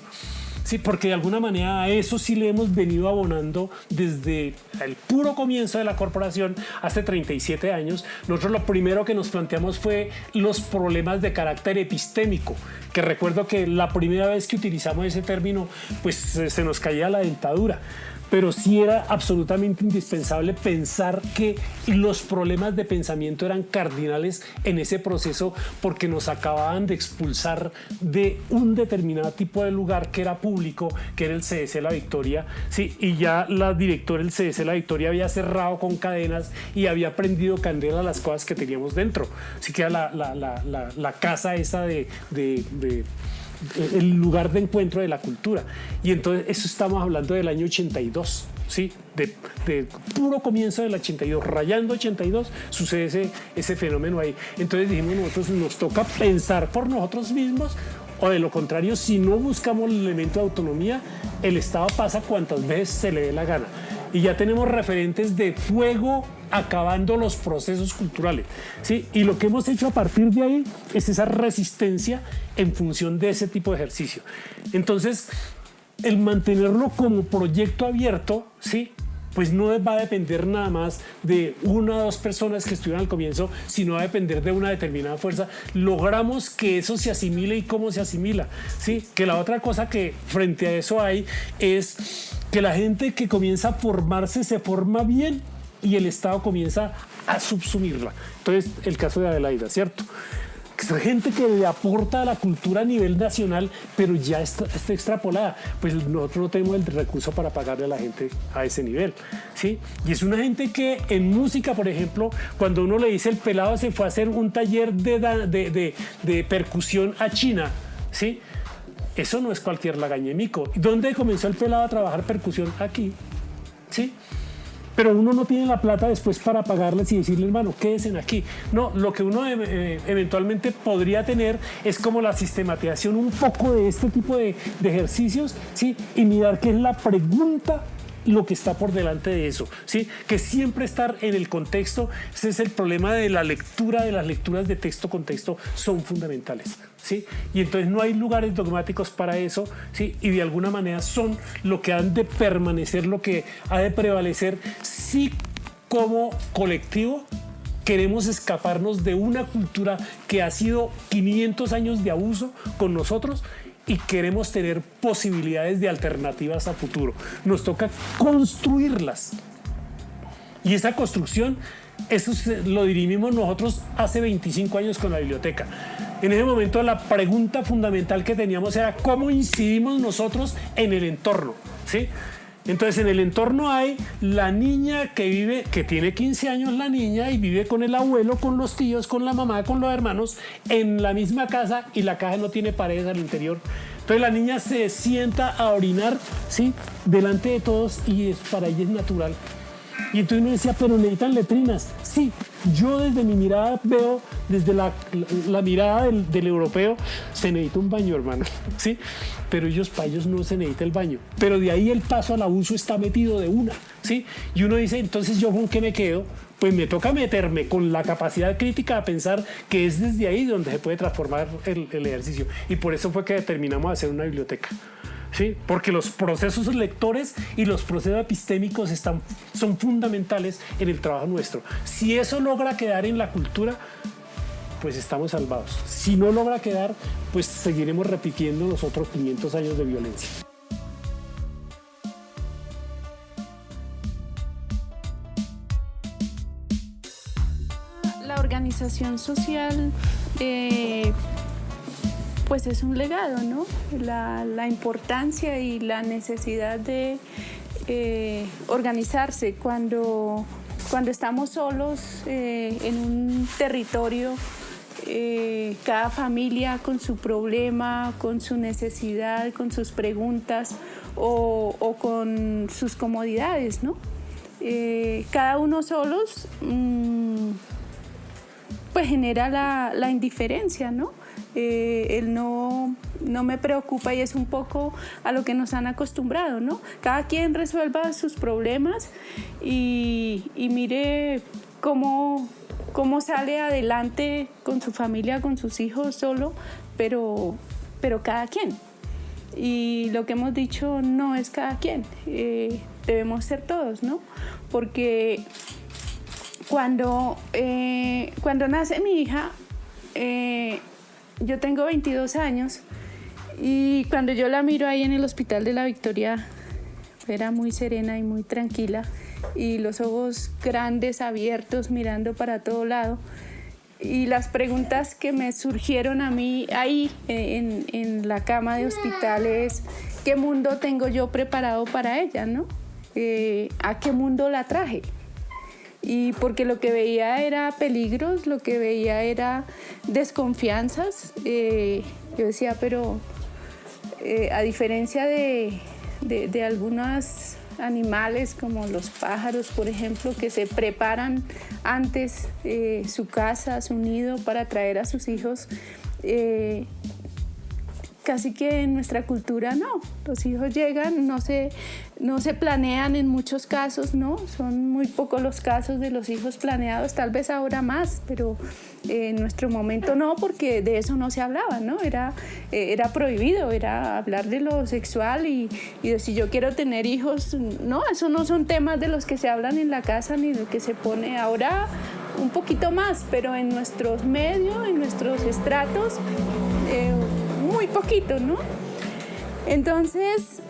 Sí, porque de alguna manera a eso sí le hemos venido abonando desde el puro comienzo de la corporación, hace 37 años. Nosotros lo primero que nos planteamos fue los problemas de carácter epistémico, que recuerdo que la primera vez que utilizamos ese término, pues se nos caía la dentadura. Pero sí era absolutamente indispensable pensar que los problemas de pensamiento eran cardinales en ese proceso porque nos acababan de expulsar de un determinado tipo de lugar que era público, que era el CDC La Victoria, ¿sí? Y ya la directora del CDC La Victoria había cerrado con cadenas y había prendido candela a las cosas que teníamos dentro. Así que era la casa esa el lugar de encuentro de la cultura. Y entonces eso estamos hablando del año 82, ¿sí? De puro comienzo del 82, rayando 82, sucede ese fenómeno ahí. Entonces dijimos nosotros, nos toca pensar por nosotros mismos, o de lo contrario, si no buscamos el elemento de autonomía, el Estado pasa cuantas veces se le dé la gana. Y ya tenemos referentes de fuego acabando los procesos culturales, ¿sí? Y lo que hemos hecho a partir de ahí es esa resistencia en función de ese tipo de ejercicio. Entonces, el mantenerlo como proyecto abierto, ¿sí? Pues no va a depender nada más de 1 o 2 personas que estuvieron al comienzo, sino va a depender de una determinada fuerza. Logramos que eso se asimile y cómo se asimila, ¿sí? Que la otra cosa que frente a eso hay es que la gente que comienza a formarse se forma bien y el Estado comienza a subsumirla. Entonces, el caso de Adelaida, ¿cierto? Es gente que le aporta a la cultura a nivel nacional, pero ya está extrapolada. Pues nosotros no tenemos el recurso para pagarle a la gente a ese nivel, ¿sí? Y es una gente que en música, por ejemplo, cuando uno le dice el pelado se fue a hacer un taller de percusión a China, ¿sí? Eso no es cualquier lagañemico. ¿Dónde comenzó el pelado a trabajar percusión? Aquí, ¿sí? Pero uno no tiene la plata después para pagarles y decirle, hermano, quédense aquí. No, lo que uno eventualmente podría tener es como la sistematización un poco de este tipo de ejercicios, ¿sí? Y mirar qué es la pregunta, lo que está por delante de eso, ¿sí? Que siempre estar en el contexto. Ese es el problema de la lectura, de las lecturas de texto-contexto son fundamentales, ¿sí? Y entonces no hay lugares dogmáticos para eso, ¿sí? Y de alguna manera son lo que han de permanecer, lo que ha de prevalecer si como colectivo queremos escaparnos de una cultura que ha sido 500 años de abuso con nosotros y queremos tener posibilidades de alternativas a futuro. Nos toca construirlas. Y esa construcción, eso lo dirimimos nosotros hace 25 años con la biblioteca. En ese momento la pregunta fundamental que teníamos era cómo incidimos nosotros en el entorno, ¿sí? Entonces en el entorno hay la niña que tiene 15 años la niña y vive con el abuelo, con los tíos, con la mamá, con los hermanos en la misma casa y la casa no tiene paredes al interior. Entonces la niña se sienta a orinar, ¿sí? Delante de todos y para ella es natural. Y entonces uno decía, pero necesitan letrinas. Sí, yo desde mi mirada veo, desde la mirada del europeo, se necesita un baño, hermano, ¿sí? Pero para ellos no se necesita el baño. Pero de ahí el paso al abuso está metido de una, ¿sí? Y uno dice, entonces ¿yo con qué me quedo? Pues me toca meterme con la capacidad crítica a pensar que es desde ahí donde se puede transformar el ejercicio. Y por eso fue que determinamos hacer una biblioteca. ¿Sí? Porque los procesos lectores y los procesos epistémicos son fundamentales en el trabajo nuestro. Si eso logra quedar en la cultura, pues estamos salvados. Si no logra quedar, pues seguiremos repitiendo los otros 500 años de violencia. La organización social pues es un legado, ¿no? La importancia y la necesidad de organizarse cuando estamos solos en un territorio, cada familia con su problema, con su necesidad, con sus preguntas o con sus comodidades, ¿no? Cada uno solos pues genera la indiferencia, ¿no? El no me preocupa y es un poco a lo que nos han acostumbrado, ¿no? Cada quien resuelva sus problemas y mire cómo sale adelante con su familia, con sus hijos solo, pero cada quien. Y lo que hemos dicho no es cada quien, debemos ser todos, ¿no? Porque cuando nace mi hija, yo tengo 22 años y cuando yo la miro ahí en el Hospital de la Victoria, era muy serena y muy tranquila y los ojos grandes, abiertos, mirando para todo lado. Y las preguntas que me surgieron a mí ahí en la cama de hospital es ¿qué mundo tengo yo preparado para ella, ¿no? ¿A qué mundo la traje? Y porque lo que veía era peligros, lo que veía era desconfianzas. Yo decía, pero a diferencia de algunos animales como los pájaros, por ejemplo, que se preparan antes su casa, su nido para traer a sus hijos, casi que en nuestra cultura no. Los hijos llegan, no se planean en muchos casos, ¿no? Son muy pocos los casos de los hijos planeados, tal vez ahora más, pero en nuestro momento no, porque de eso no se hablaba, ¿no? Era prohibido, era hablar de lo sexual y de si yo quiero tener hijos, no, eso no son temas de los que se hablan en la casa ni de que se pone ahora un poquito más, pero en nuestros medios, en nuestros estratos, muy poquito, ¿no? Entonces,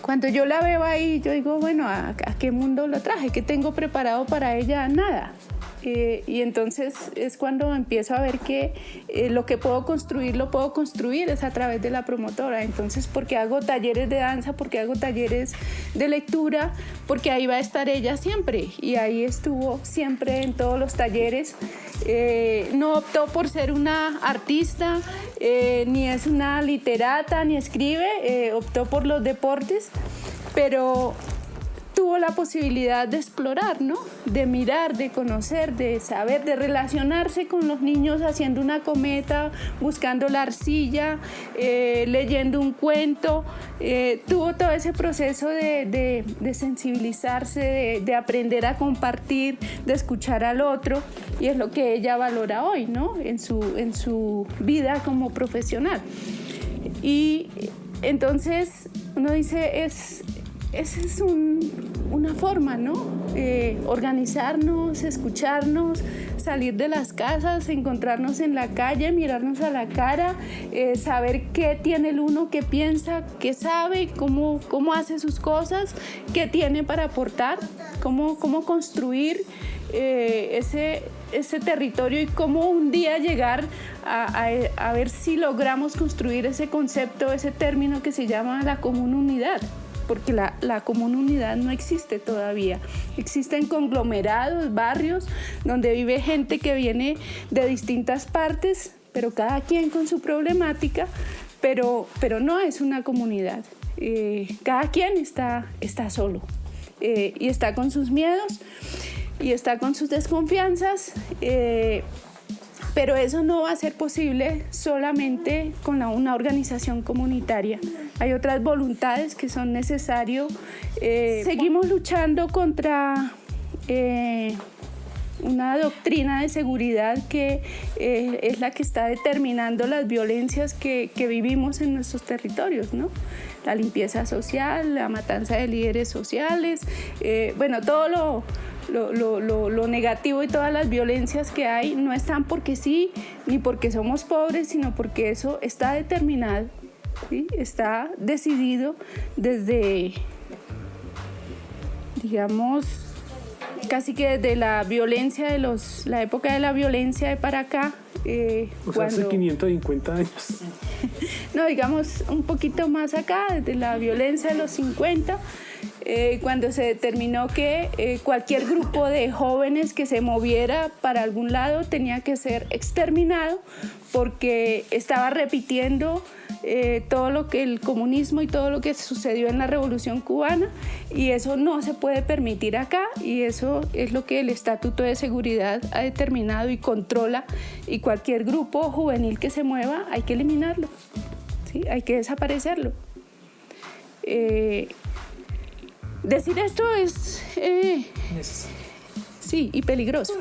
cuando yo la veo ahí, yo digo, bueno, ¿a qué mundo lo traje? ¿Qué tengo preparado para ella? Nada. Y entonces es cuando empiezo a ver que lo que puedo construir es a través de la promotora. Entonces, porque hago talleres de danza, porque hago talleres de lectura, porque ahí va a estar ella siempre. Y ahí estuvo siempre en todos los talleres. No optó por ser una artista, ni es una literata, ni escribe, optó por los deportes, pero tuvo la posibilidad de explorar, ¿no? De mirar, de conocer, de saber, de relacionarse con los niños haciendo una cometa, buscando la arcilla, leyendo un cuento. Tuvo todo ese proceso de sensibilizarse, de aprender a compartir, de escuchar al otro, y es lo que ella valora hoy, ¿no? En su vida como profesional. Y entonces uno dice, esa es una forma, ¿no? Organizarnos, escucharnos, salir de las casas, encontrarnos en la calle, mirarnos a la cara, saber qué tiene el uno, qué piensa, qué sabe, cómo hace sus cosas, qué tiene para aportar, cómo construir ese territorio y cómo un día llegar a ver si logramos construir ese concepto, ese término que se llama la común unidad. Porque la común unidad no existe todavía. Existen conglomerados, barrios, donde vive gente que viene de distintas partes, pero cada quien con su problemática, pero no es una comunidad. Cada quien está solo y está con sus miedos y está con sus desconfianzas, pero eso no va a ser posible solamente con una organización comunitaria. Hay otras voluntades que son necesarias. Seguimos luchando contra una doctrina de seguridad que es la que está determinando las violencias que vivimos en nuestros territorios, ¿no? La limpieza social, la matanza de líderes sociales, todo lo negativo y todas las violencias que hay no están porque sí, ni porque somos pobres, sino porque eso está determinado, ¿sí? Está decidido desde, digamos, casi que desde la violencia la época de la violencia de para acá. Hace 550 años. No, digamos un poquito más acá, desde la violencia de los 50, cuando se determinó que cualquier grupo de jóvenes que se moviera para algún lado tenía que ser exterminado porque estaba repitiendo todo lo que el comunismo y todo lo que sucedió en la Revolución Cubana, y eso no se puede permitir acá, y eso es lo que el Estatuto de Seguridad ha determinado y controla, y cualquier grupo juvenil que se mueva hay que eliminarlo, ¿sí? Hay que desaparecerlo. Decir esto es necesario. Sí, y peligroso.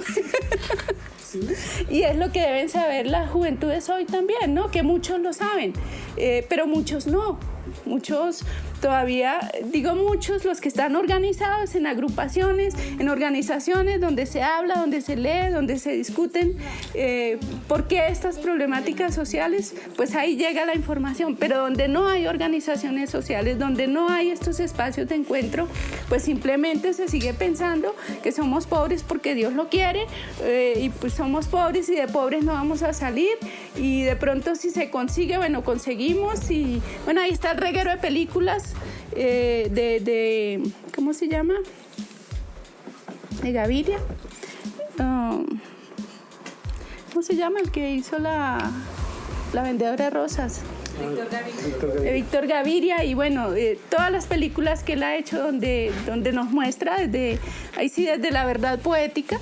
¿Sí? Y es lo que deben saber las juventudes hoy también, ¿no? Que muchos lo saben, pero muchos no. Muchos todavía, digo muchos, los que están organizados en agrupaciones, en organizaciones donde se habla, donde se lee, donde se discuten por qué estas problemáticas sociales, pues ahí llega la información, pero donde no hay organizaciones sociales, donde no hay estos espacios de encuentro, pues simplemente se sigue pensando que somos pobres porque Dios lo quiere, y pues somos pobres y de pobres no vamos a salir, y de pronto si se consigue, bueno, conseguimos, y bueno, ahí está el reguero de películas de ¿cómo se llama? De Gaviria. ¿Cómo se llama el que hizo la vendedora de rosas? Víctor Gaviria. Y bueno, todas las películas que él ha hecho donde nos muestra desde la verdad poética,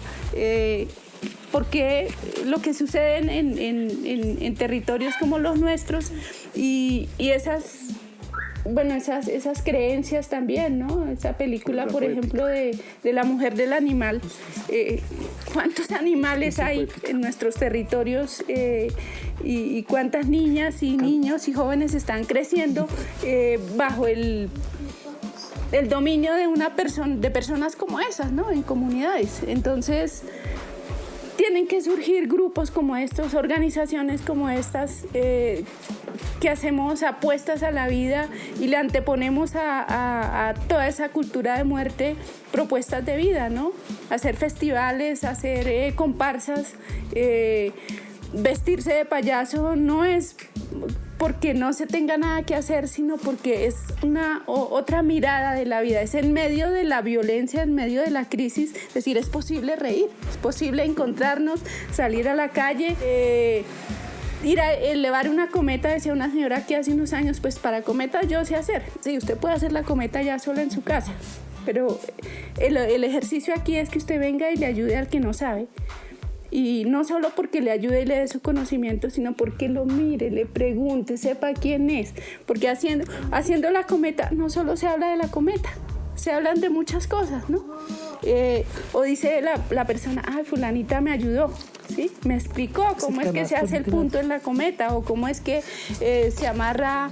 porque lo que sucede en territorios como los nuestros y esas creencias también, ¿no? Esa película, por ejemplo, de la mujer del animal. ¿Cuántos animales hay en nuestros territorios y cuántas niñas y niños y jóvenes están creciendo bajo el dominio de personas como esas, ¿no? En comunidades. Entonces, tienen que surgir grupos como estos, organizaciones como estas, que hacemos apuestas a la vida y le anteponemos a toda esa cultura de muerte propuestas de vida, ¿no? Hacer festivales, hacer comparsas, vestirse de payaso no es porque no se tenga nada que hacer, sino porque es otra mirada de la vida. Es en medio de la violencia, en medio de la crisis, es decir, es posible reír, es posible encontrarnos, salir a la calle, ir a elevar una cometa. Decía una señora que hace unos años, pues para cometa yo sé hacer. Sí, usted puede hacer la cometa ya sola en su casa, pero el ejercicio aquí es que usted venga y le ayude al que no sabe. Y no solo porque le ayude y le dé su conocimiento, sino porque lo mire, le pregunte, sepa quién es. Porque haciendo la cometa, no solo se habla de la cometa, se hablan de muchas cosas, ¿no? O dice la persona, ay, fulanita me ayudó. ¿sí? Me explicó cómo es que se hace el punto en la cometa, o cómo es que se amarra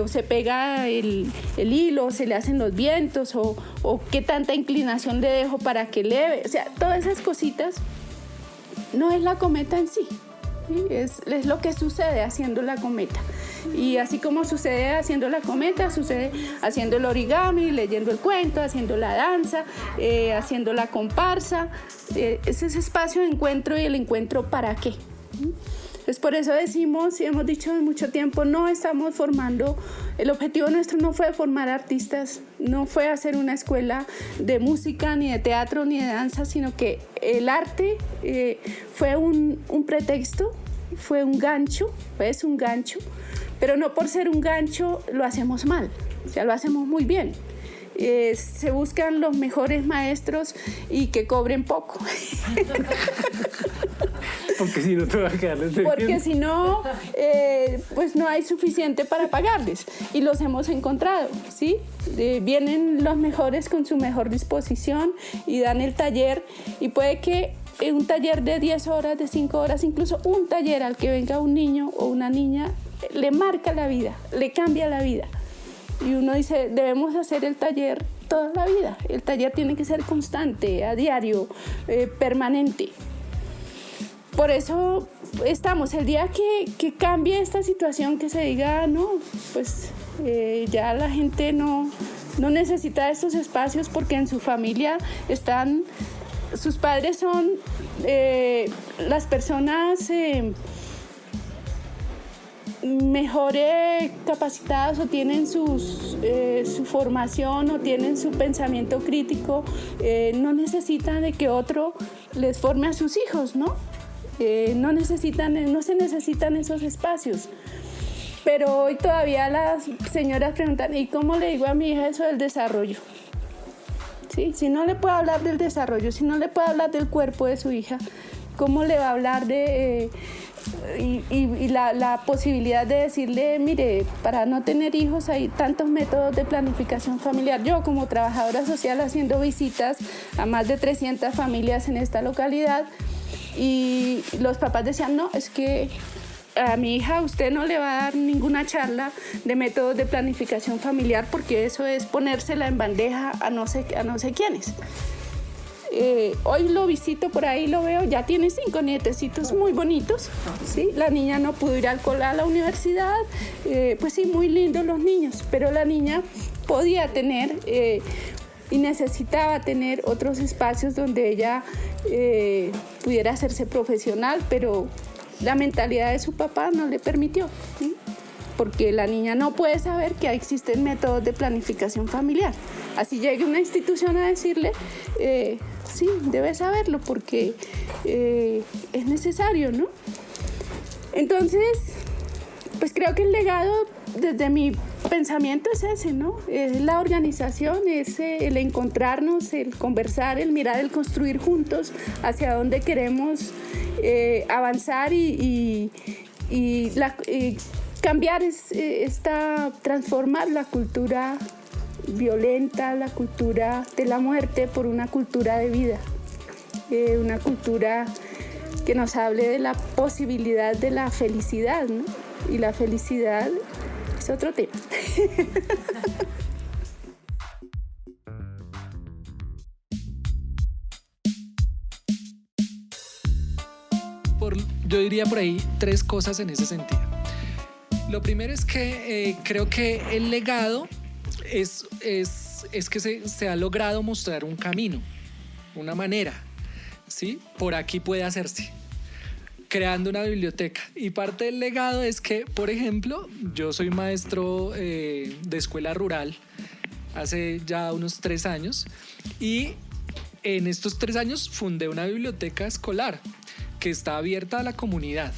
o se pega el hilo, o se le hacen los vientos, o qué tanta inclinación le dejo para que eleve. O sea, todas esas cositas no es la cometa en sí. ¿Sí? Es lo que sucede haciendo la cometa. Y así como sucede haciendo la cometa, sucede haciendo el origami, leyendo el cuento, haciendo la danza, haciendo la comparsa. Es ese espacio de encuentro, y el encuentro ¿para qué? Entonces, por eso decimos y hemos dicho mucho tiempo, no estamos formando, el objetivo nuestro no fue formar artistas, no fue hacer una escuela de música, ni de teatro, ni de danza, sino que el arte fue un pretexto, fue un gancho, es un gancho, pero no por ser un gancho lo hacemos mal, o sea, lo hacemos muy bien. Se buscan los mejores maestros y que cobren poco. Porque si no te va a quedar dependiendo. Porque si no, pues no hay suficiente para pagarles. Y los hemos encontrado, ¿sí? Vienen los mejores con su mejor disposición y dan el taller. Y puede que un taller de 10 horas, de 5 horas, incluso un taller al que venga un niño o una niña, le marca la vida, le cambia la vida. Y uno dice, debemos hacer el taller toda la vida. El taller tiene que ser constante, a diario, permanente. Por eso estamos, el día que cambie esta situación, que se diga, no, pues ya la gente no necesita estos espacios porque en su familia están, sus padres son las personas mejor capacitadas, o tienen su formación, o tienen su pensamiento crítico, no necesitan de que otro les forme a sus hijos, ¿no? No se necesitan esos espacios. Pero hoy todavía las señoras preguntan, ¿y cómo le digo a mi hija eso del desarrollo? ¿Sí? Si no le puedo hablar del desarrollo, si no le puedo hablar del cuerpo de su hija, ¿cómo le va a hablar de la posibilidad de decirle, mire, para no tener hijos hay tantos métodos de planificación familiar? Yo, como trabajadora social, haciendo visitas a más de 300 familias en esta localidad, y los papás decían, no, es que a mi hija usted no le va a dar ninguna charla de métodos de planificación familiar, porque eso es ponérsela en bandeja a no sé quiénes. Hoy lo visito por ahí, lo veo, ya tiene 5 nietecitos muy bonitos, ¿sí? La niña no pudo ir a la universidad, pues sí, muy lindos los niños, pero la niña podía tener y necesitaba tener otros espacios donde ella pudiera hacerse profesional, pero la mentalidad de su papá no le permitió, ¿sí? Porque la niña no puede saber que existen métodos de planificación familiar. Así llegue una institución a decirle, sí, debe saberlo porque es necesario, ¿no? Entonces, pues creo que el legado desde mi pensamiento es ese, ¿no? Es la organización, es el encontrarnos, el conversar, el mirar, el construir juntos hacia dónde queremos avanzar y cambiar, transformar la cultura violenta, la cultura de la muerte, por una cultura de vida, una cultura que nos hable de la posibilidad de la felicidad, ¿no? Y la felicidad es otro tema. Yo diría por ahí 3 cosas en ese sentido. Lo primero es que creo que el legado es que se ha logrado mostrar un camino, una manera, ¿sí? Por aquí puede hacerse, creando una biblioteca. Y parte del legado es que, por ejemplo, yo soy maestro de escuela rural hace ya unos 3 años, y en estos 3 años fundé una biblioteca escolar que está abierta a la comunidad,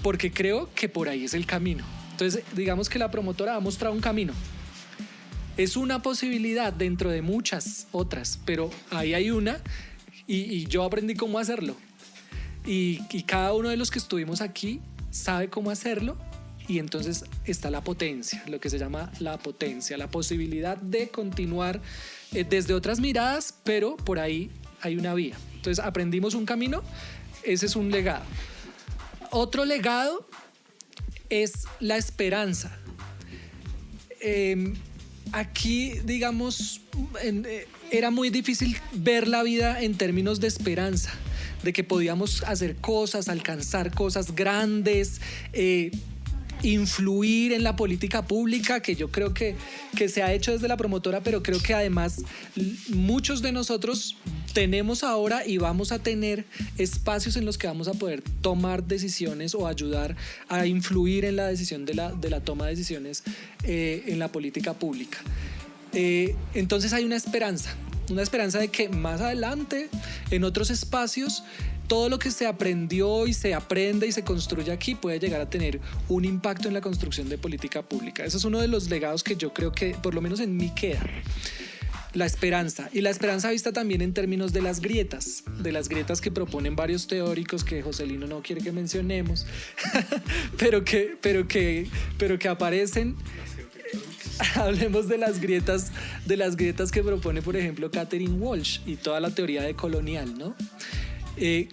porque creo que por ahí es el camino. Entonces, digamos que la promotora ha mostrado un camino. Es una posibilidad dentro de muchas otras, pero ahí hay una, y yo aprendí cómo hacerlo. Y cada uno de los que estuvimos aquí sabe cómo hacerlo, y entonces está la potencia, lo que se llama la potencia, la posibilidad de continuar desde otras miradas, pero por ahí hay una vía. Entonces aprendimos un camino, ese es un legado. Otro legado es la esperanza. Aquí, digamos, era muy difícil ver la vida en términos de esperanza, de que podíamos hacer cosas, alcanzar cosas grandes, influir en la política pública, que yo creo que se ha hecho desde la promotora, pero creo que además muchos de nosotros tenemos ahora y vamos a tener espacios en los que vamos a poder tomar decisiones o ayudar a influir en la decisión de la toma de decisiones en la política pública. Entonces hay una esperanza de que más adelante, en otros espacios, todo lo que se aprendió y se aprende y se construye aquí puede llegar a tener un impacto en la construcción de política pública. Eso es uno de los legados que yo creo que por lo menos en mí queda. La esperanza. Y la esperanza vista también en términos de las grietas que proponen varios teóricos que Joselino no quiere que mencionemos, pero que aparecen. Hablemos de las grietas que propone, por ejemplo, Catherine Walsh y toda la teoría decolonial, ¿no?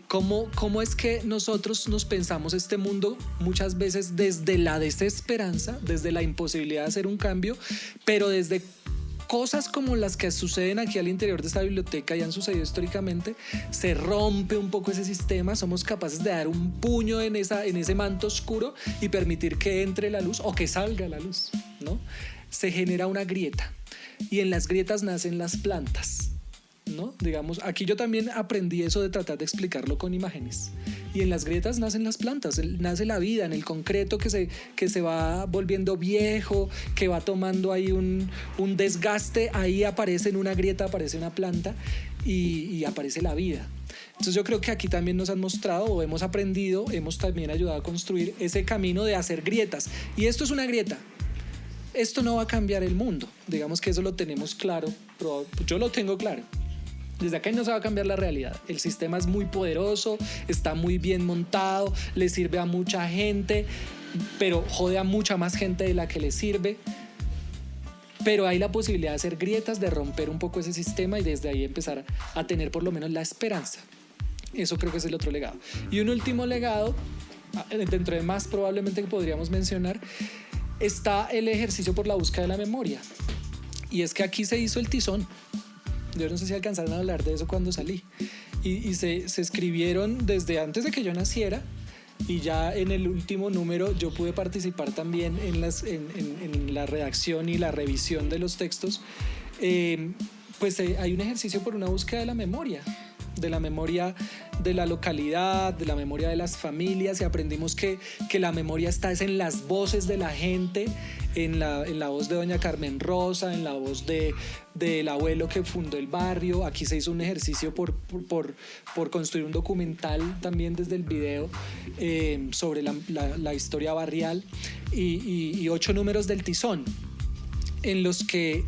¿Cómo es que nosotros nos pensamos este mundo muchas veces desde la desesperanza, desde la imposibilidad de hacer un cambio, pero desde cosas como las que suceden aquí al interior de esta biblioteca y han sucedido históricamente, se rompe un poco ese sistema, somos capaces de dar un puño en ese manto oscuro y permitir que entre la luz o que salga la luz, ¿no? Se genera una grieta y en las grietas nacen las plantas, ¿no? Digamos, aquí yo también aprendí eso de tratar de explicarlo con imágenes. Y en las grietas nacen las plantas, nace la vida, en el concreto que se va volviendo viejo, que va tomando ahí un desgaste, ahí aparece en una grieta, aparece una planta y aparece la vida. Entonces yo creo que aquí también nos han mostrado o hemos aprendido, hemos también ayudado a construir ese camino de hacer grietas. Y esto es una grieta. Esto no va a cambiar el mundo, digamos que eso lo tenemos claro, yo lo tengo claro. Desde acá no se va a cambiar la realidad. El sistema es muy poderoso, está muy bien montado, le sirve a mucha gente, pero jode a mucha más gente de la que le sirve. Pero hay la posibilidad de hacer grietas, de romper un poco ese sistema y desde ahí empezar a tener por lo menos la esperanza. Eso creo que es el otro legado. Y un último legado, dentro de más probablemente que podríamos mencionar, está el ejercicio por la búsqueda de la memoria. Y es que aquí se hizo el Tizón. Yo no sé si alcanzaron a hablar de eso cuando salí. Y se escribieron desde antes de que yo naciera. Y ya en el último número yo pude participar también en la redacción y la revisión de los textos. Hay un ejercicio por una búsqueda de la memoria de la localidad, de la memoria de las familias, y aprendimos que la memoria está en las voces de la gente, en la voz de doña Carmen Rosa, en la voz del abuelo que fundó el barrio. Aquí se hizo un ejercicio por construir un documental también desde el video sobre la historia barrial y 8 números del Tizón en los que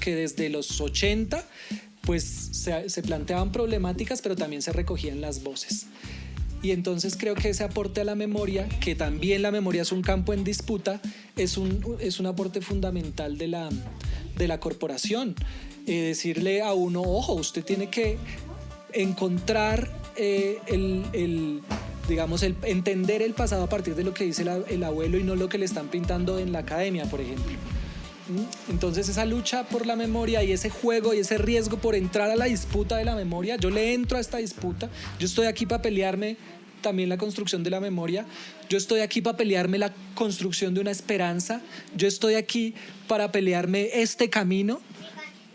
desde los 80 pues se planteaban problemáticas, pero también se recogían las voces. Y entonces creo que ese aporte a la memoria, que también la memoria es un campo en disputa, es un aporte fundamental de la corporación. Decirle a uno, ojo, usted tiene que encontrar entender el pasado a partir de lo que dice el abuelo y no lo que le están pintando en la academia, por ejemplo. Entonces esa lucha por la memoria y ese juego y ese riesgo por entrar a la disputa de la memoria, yo le entro a esta disputa, yo estoy aquí para pelearme también la construcción de la memoria, yo estoy aquí para pelearme la construcción de una esperanza, yo estoy aquí para pelearme este camino.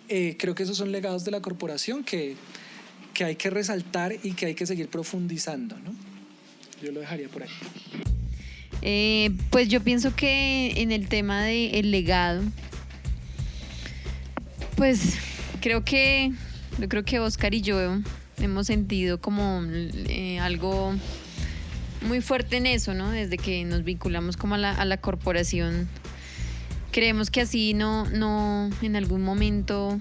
Creo que esos son legados de la corporación que hay que resaltar y que hay que seguir profundizando, ¿no? Yo lo dejaría por ahí. Pues yo pienso que en el tema del legado, pues creo que Oscar y yo hemos sentido como algo muy fuerte en eso, ¿no? Desde que nos vinculamos como a la corporación, creemos que así no en algún momento,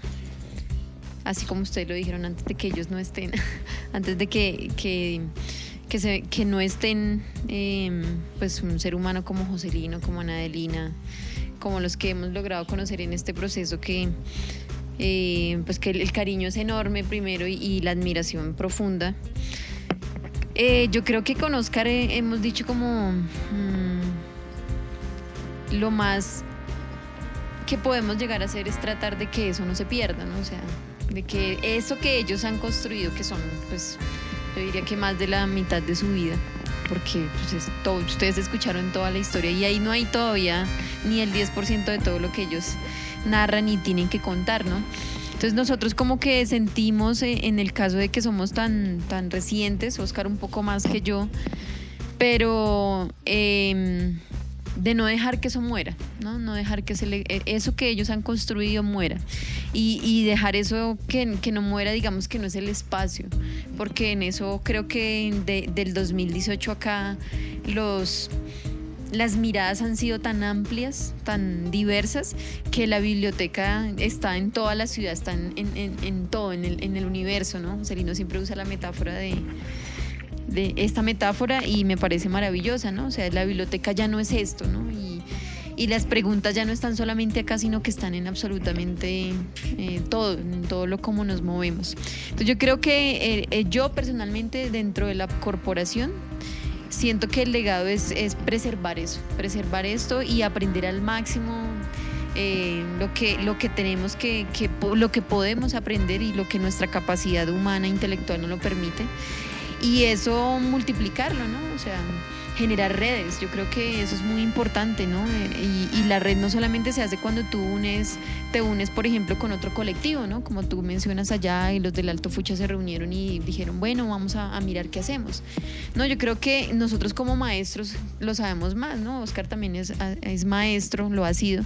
así como ustedes lo dijeron, antes de que ellos no estén, antes de que no estén pues un ser humano como Joselino, como Ana Adelina, como los que hemos logrado conocer en este proceso, pues que el cariño es enorme primero y la admiración profunda. Yo creo que con Oscar hemos dicho como lo más que podemos llegar a hacer es tratar de que eso no se pierda, ¿no? O sea, de que eso que ellos han construido, que son, pues, yo diría que más de la mitad de su vida, porque pues, ustedes escucharon toda la historia y ahí no hay todavía ni el 10% de todo lo que ellos narran y tienen que contar, ¿no? Entonces nosotros como que sentimos en el caso de que somos tan recientes, Oscar un poco más que yo, pero de no dejar que eso muera, no dejar que eso que ellos han construido muera y dejar eso que no muera, digamos que no es el espacio, porque en eso creo que del 2018 acá las miradas han sido tan amplias, tan diversas, que la biblioteca está en toda la ciudad, está en todo, en el universo, ¿no? Celino siempre usa la metáfora de esta metáfora y me parece maravillosa, ¿no? O sea, la biblioteca ya no es esto, ¿no? Y las preguntas ya no están solamente acá, sino que están en absolutamente todo, en todo lo como nos movemos. Entonces yo creo que yo personalmente dentro de la corporación siento que el legado es preservar eso, preservar esto y aprender al máximo lo que tenemos lo que podemos aprender y lo que nuestra capacidad humana, intelectual nos lo permite. Y eso multiplicarlo, ¿no? O sea, generar redes. Yo creo que eso es muy importante, ¿no? Y la red no solamente se hace cuando te unes, por ejemplo, con otro colectivo, ¿no? Como tú mencionas allá y los del Alto Fucha se reunieron y dijeron, bueno, vamos a mirar qué hacemos. No, yo creo que nosotros como maestros lo sabemos más, ¿no? Oscar también es maestro, lo ha sido.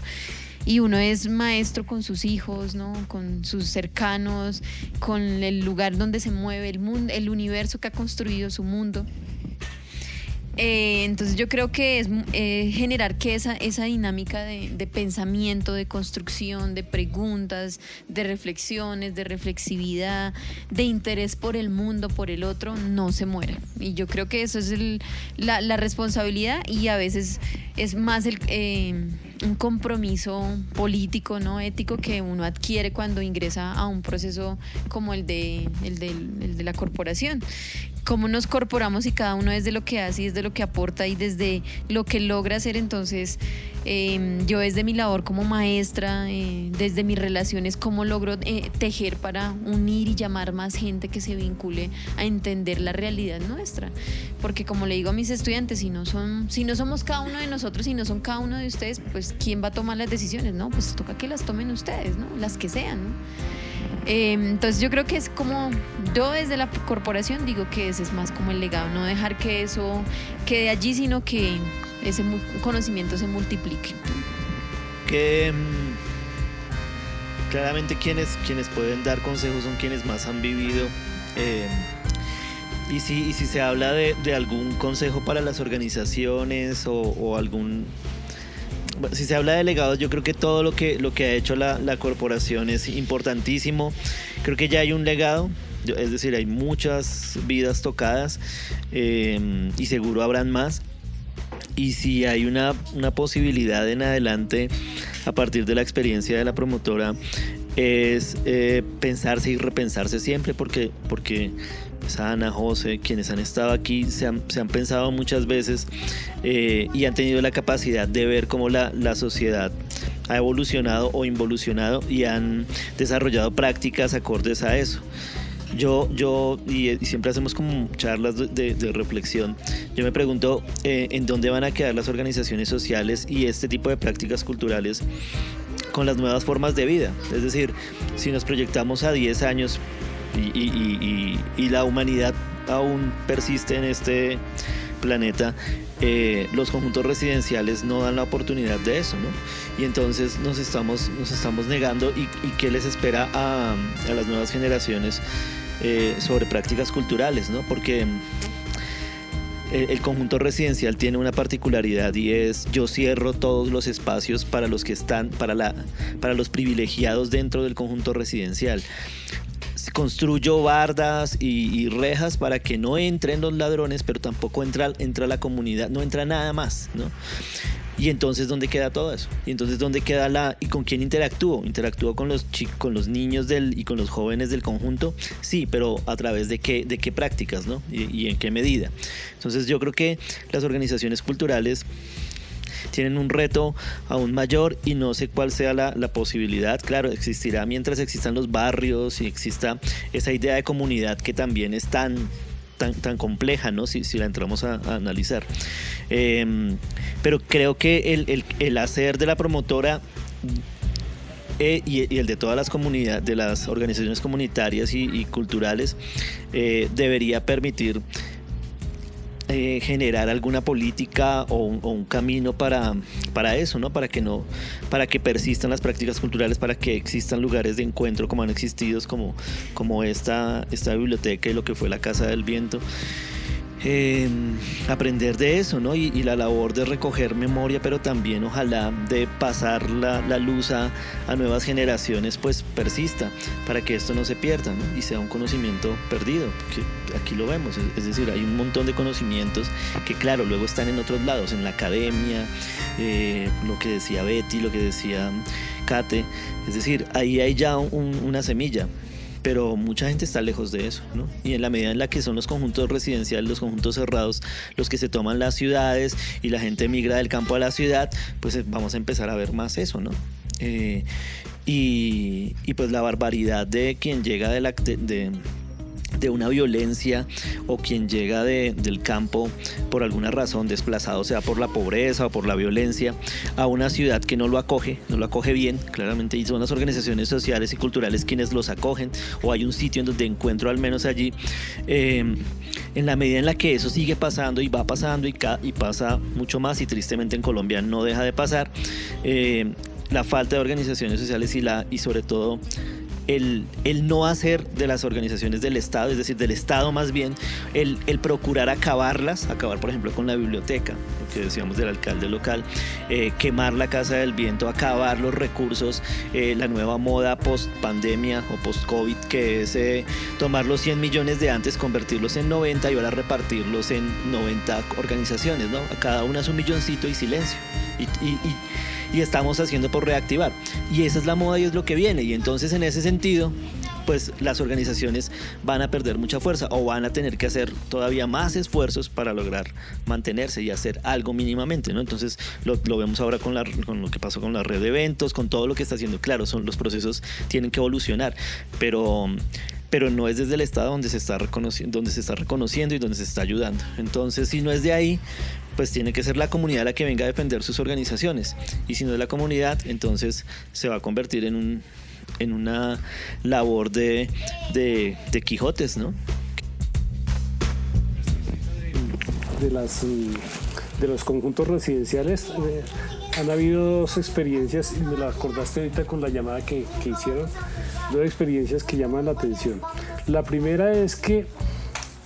Y uno es maestro con sus hijos, ¿no? Con sus cercanos, con el lugar donde se mueve el mundo, el universo que ha construido su mundo. Entonces yo creo que es generar que esa dinámica de pensamiento, de construcción, de preguntas, de reflexiones, de reflexividad, de interés por el mundo, por el otro, no se muera. Y yo creo que eso es la responsabilidad y a veces es más un compromiso político, ¿no? Ético que uno adquiere cuando ingresa a un proceso como el de la corporación. Cómo nos corporamos y cada uno desde lo que hace y desde lo que aporta y desde lo que logra hacer. Entonces yo desde mi labor como maestra, desde mis relaciones, cómo logro tejer para unir y llamar más gente que se vincule a entender la realidad nuestra, porque como le digo a mis estudiantes, si no somos cada uno de nosotros y no son cada uno de ustedes, pues ¿quién va a tomar las decisiones? No, pues toca que las tomen ustedes, ¿no? Las que sean, ¿no? Entonces yo creo que es como, yo desde la corporación digo que ese es más como el legado, no dejar que eso quede allí, sino que ese conocimiento se multiplique. Que claramente quienes pueden dar consejos son quienes más han vivido. Y si se habla de algún consejo para las organizaciones o algún... Si se habla de legados, yo creo que todo lo que ha hecho la corporación es importantísimo. Creo que ya hay un legado, es decir, hay muchas vidas tocadas y seguro habrán más. Y si hay una posibilidad en adelante a partir de la experiencia de la promotora, es pensarse y repensarse siempre, porque Ana, José, quienes han estado aquí se han pensado muchas veces y han tenido la capacidad de ver cómo la sociedad ha evolucionado o involucionado y han desarrollado prácticas acordes a eso. Yo y siempre hacemos como charlas de reflexión. Yo me pregunto en dónde van a quedar las organizaciones sociales y este tipo de prácticas culturales con las nuevas formas de vida. Es decir, si nos proyectamos a 10 años y la humanidad aún persiste en este planeta, los conjuntos residenciales no dan la oportunidad de eso, ¿no? Y entonces nos estamos negando y qué les espera a las nuevas generaciones sobre prácticas culturales, ¿no? Porque el conjunto residencial tiene una particularidad y es: yo cierro todos los espacios para los que están, para los privilegiados dentro del conjunto residencial. Construyo bardas y rejas para que no entren los ladrones, pero tampoco entra la comunidad, no entra nada más, ¿no? Y entonces, ¿dónde queda todo eso? Y entonces, ¿dónde queda ¿y con quién interactúo? ¿Interactúo con los niños y con los jóvenes del conjunto? Sí, pero ¿a través de qué prácticas, ¿no? Y en qué medida. Entonces, yo creo que las organizaciones culturales tienen un reto aún mayor y no sé cuál sea la posibilidad. Claro, existirá mientras existan los barrios y exista esa idea de comunidad que también es tan compleja, ¿no? Si la entramos a analizar. Pero creo que el hacer de la promotora y el de todas las comunidades, de las organizaciones comunitarias y culturales, debería permitir generar alguna política o un camino para eso, ¿no? Para que persistan las prácticas culturales, para que existan lugares de encuentro como han existido, como esta biblioteca y lo que fue la Casa del Viento. Aprender de eso, ¿no? Y la labor de recoger memoria, pero también ojalá de pasar la luz a nuevas generaciones, pues persista, para que esto no se pierda, ¿no? Y sea un conocimiento perdido, porque aquí lo vemos, es decir, hay un montón de conocimientos que claro, luego están en otros lados, en la academia, lo que decía Betty, lo que decía Kate, es decir, ahí hay ya una semilla. Pero mucha gente está lejos de eso, ¿no? Y en la medida en la que son los conjuntos residenciales, los conjuntos cerrados, los que se toman las ciudades y la gente migra del campo a la ciudad, pues vamos a empezar a ver más eso, ¿no? Y pues la barbaridad de quien llega de una violencia o quien llega del campo por alguna razón desplazado, sea por la pobreza o por la violencia, a una ciudad que no lo acoge bien, claramente, y son las organizaciones sociales y culturales quienes los acogen, o hay un sitio en donde encuentro al menos allí, en la medida en la que eso sigue pasando y va pasando y pasa mucho más, y tristemente en Colombia no deja de pasar, la falta de organizaciones sociales y sobre todo el no hacer de las organizaciones del Estado, es decir, del Estado más bien, el procurar acabar por ejemplo con la biblioteca, lo que decíamos del alcalde local, quemar la Casa del Viento, acabar los recursos, la nueva moda post pandemia o post COVID, que es tomar los 100 millones de antes, convertirlos en 90 y ahora repartirlos en 90 organizaciones, ¿no? A cada una es un milloncito y silencio. Y estamos haciendo por reactivar, y esa es la moda y es lo que viene, y entonces en ese sentido pues las organizaciones van a perder mucha fuerza o van a tener que hacer todavía más esfuerzos para lograr mantenerse y hacer algo mínimamente, ¿no? Entonces lo vemos ahora con lo que pasó con la red de eventos, con todo lo que está haciendo. Claro, los procesos tienen que evolucionar, pero no es desde el Estado donde se está reconociendo y donde se está ayudando. Entonces, si no es de ahí, pues tiene que ser la comunidad la que venga a defender sus organizaciones, y si no es la comunidad, entonces se va a convertir en una labor de Quijotes, ¿no? De los conjuntos residenciales han habido dos experiencias, y me la acordaste ahorita con la llamada que hicieron, dos experiencias que llaman la atención. La primera es que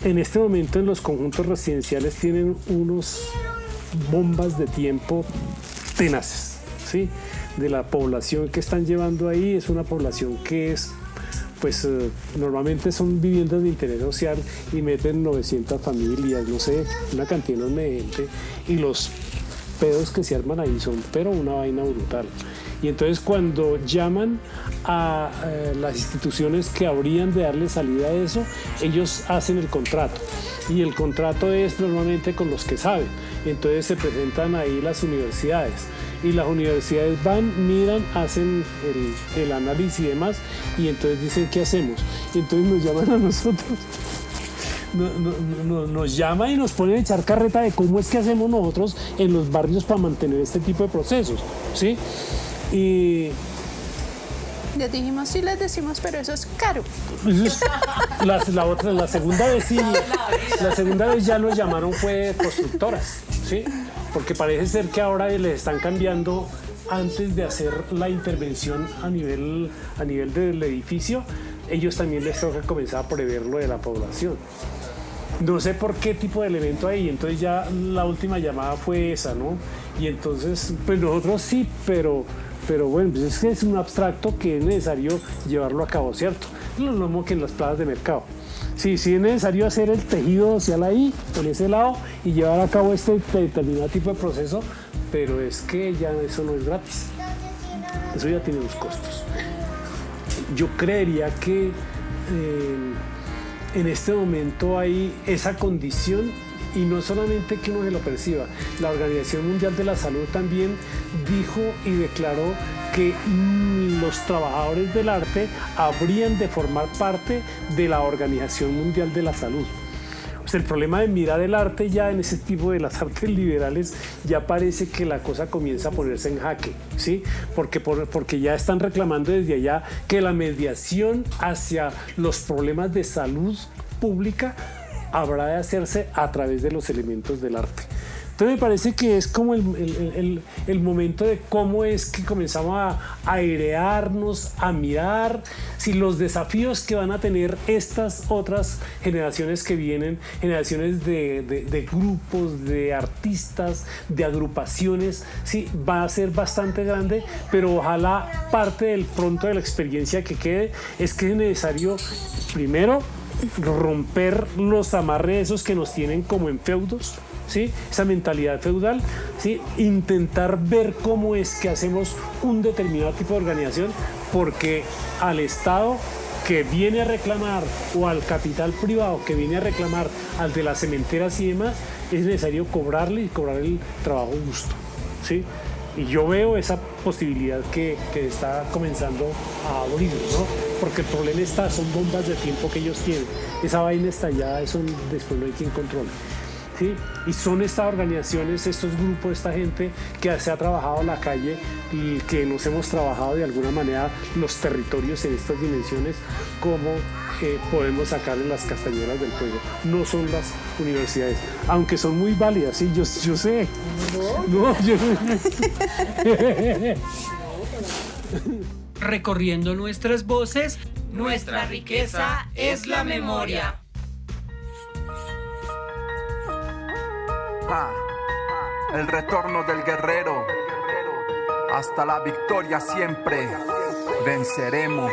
en este momento en los conjuntos residenciales tienen unos bombas de tiempo tenaces, ¿sí? De la población que están llevando ahí. Es una población que es, pues normalmente son viviendas de interés social y meten 900 familias, no sé, una cantidad enorme de gente, y los pedos que se arman ahí son, pero una vaina brutal. Y entonces cuando llaman a las instituciones que habrían de darle salida a eso, ellos hacen el contrato, y el contrato es normalmente con los que saben. Entonces se presentan ahí las universidades, y las universidades van, miran, hacen el análisis y demás, y entonces dicen ¿qué hacemos? Y entonces nos llaman a nosotros. Nos llama y nos ponen a echar carreta de cómo es que hacemos nosotros en los barrios para mantener este tipo de procesos, ¿sí? Y les dijimos, sí les decimos, pero eso es caro. La segunda vez sí, la segunda vez ya nos llamaron fue constructoras, ¿sí? Porque parece ser que ahora les están cambiando, antes de hacer la intervención a nivel del edificio, ellos también les toca comenzar a prever lo de la población. No sé por qué tipo de elemento hay, entonces ya la última llamada fue esa, ¿no? Y entonces, pues nosotros sí, pero bueno, pues es un abstracto que es necesario llevarlo a cabo, ¿cierto? Lo mismo que en las plazas de mercado. Sí, sí es necesario hacer el tejido social ahí, por ese lado, y llevar a cabo este determinado tipo de proceso, pero es que ya eso no es gratis. Eso ya tiene unos costos. Yo creería que en este momento hay esa condición, y no solamente que uno se lo perciba. La Organización Mundial de la Salud también dijo y declaró que los trabajadores del arte habrían de formar parte de la Organización Mundial de la Salud. O sea, el problema de mirar el arte ya en ese tipo de las artes liberales ya parece que la cosa comienza a ponerse en jaque, ¿sí? Porque ya están reclamando desde allá que la mediación hacia los problemas de salud pública habrá de hacerse a través de los elementos del arte. Entonces me parece que es como el momento de cómo es que comenzamos a airearnos, a mirar si los desafíos que van a tener estas otras generaciones que vienen, generaciones de grupos, de artistas, de agrupaciones, sí, va a ser bastante grande, pero ojalá parte del pronto de la experiencia que quede es que es necesario, primero, romper los amarres esos que nos tienen como en feudos, ¿sí? Esa mentalidad feudal, ¿sí? Intentar ver cómo es que hacemos un determinado tipo de organización, porque al Estado que viene a reclamar o al capital privado que viene a reclamar al de las cementeras y demás, es necesario cobrarle y cobrar el trabajo justo, ¿sí? Y yo veo esa posibilidad que está comenzando a abrir, ¿no? Porque el problema son bombas de tiempo que ellos tienen. Esa vaina estallada, eso después no hay quien controle. ¿Sí? Y son estas organizaciones, estos grupos, esta gente que se ha trabajado en la calle y que nos hemos trabajado de alguna manera los territorios en estas dimensiones, como podemos sacarle las castañuelas del fuego. No son las universidades, aunque son muy válidas, sí, yo sé. Recorriendo nuestras voces, nuestra riqueza es la memoria. El retorno del guerrero. Hasta la victoria siempre venceremos.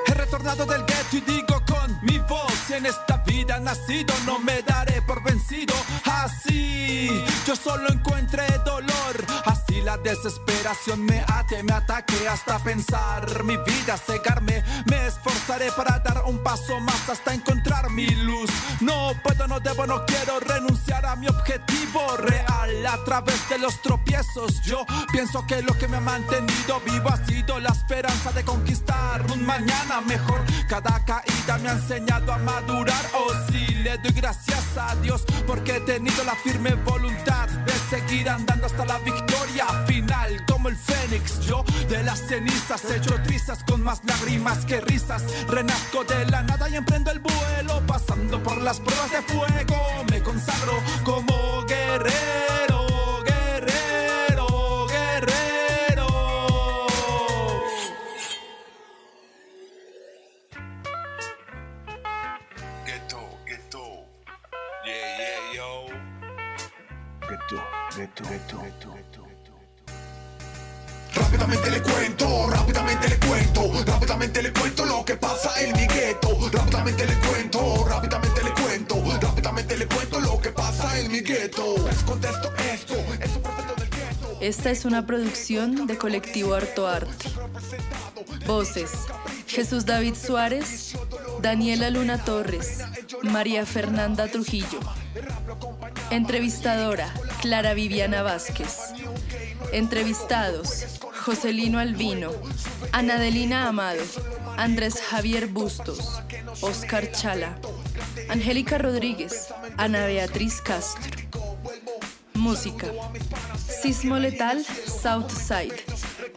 He retornado del gueto y digo con mi voz: en esta vida nacido no me daré por vencido. Así yo solo encuentré dolor, así la desesperación me ate, me ataque hasta pensar mi vida, cegarme. Me esforzaré para dar un paso más hasta encontrar mi luz. No puedo, no debo, no quiero renunciar a mi objetivo real. A través de los tropiezos yo pienso que lo que me ha mantenido vivo ha sido la esperanza de conquistar un mañana mejor. Cada caída me ha enseñado a madurar. Oh sí, le doy gracias a Dios porque he tenido la firme voluntad de seguir andando hasta la victoria final. Como el fénix, yo de las cenizas echo trizas con más lágrimas que risas. Renazco de la nada y emprendo el vuelo, pasando por las pruebas de fuego. Me consagro como guerrero, guerrero, guerrero. Ghetto, yeah, yo. Ghetto. Rápidamente le cuento lo que pasa en mi gueto. Rápidamente le cuento lo que pasa en mi gueto. Contesto esto, es un profeta del gueto. Esta es una producción de Colectivo Harto Arte. Voces: Jesús David Suárez, Daniela Luna Torres, María Fernanda Trujillo. Entrevistadora: Clara Viviana Vázquez. Entrevistados: Joselino Albino, Anadelina Amado, Andrés Javier Bustos, Oscar Chala, Angélica Rodríguez, Ana Beatriz Castro. Música: Sismo Letal, Southside,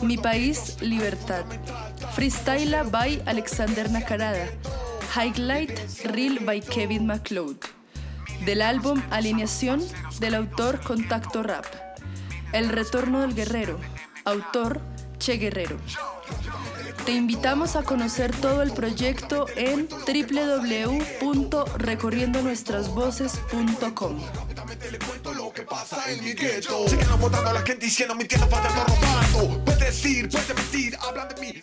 Mi País, Libertad, Freestyle by Alexander Nacarada, Highlight Reel by Kevin MacLeod. Del álbum Alineación, del autor Contacto Rap. El retorno del guerrero, autor Che Guerrero. Te invitamos a conocer todo el proyecto en www.recorriendonuestrasvoces.com. Le cuento lo que pasa en mi gueto. Siguen votando a la gente diciendo, mintiendo, faltando, robando. Puede decir, puede mentir, hablan de mí.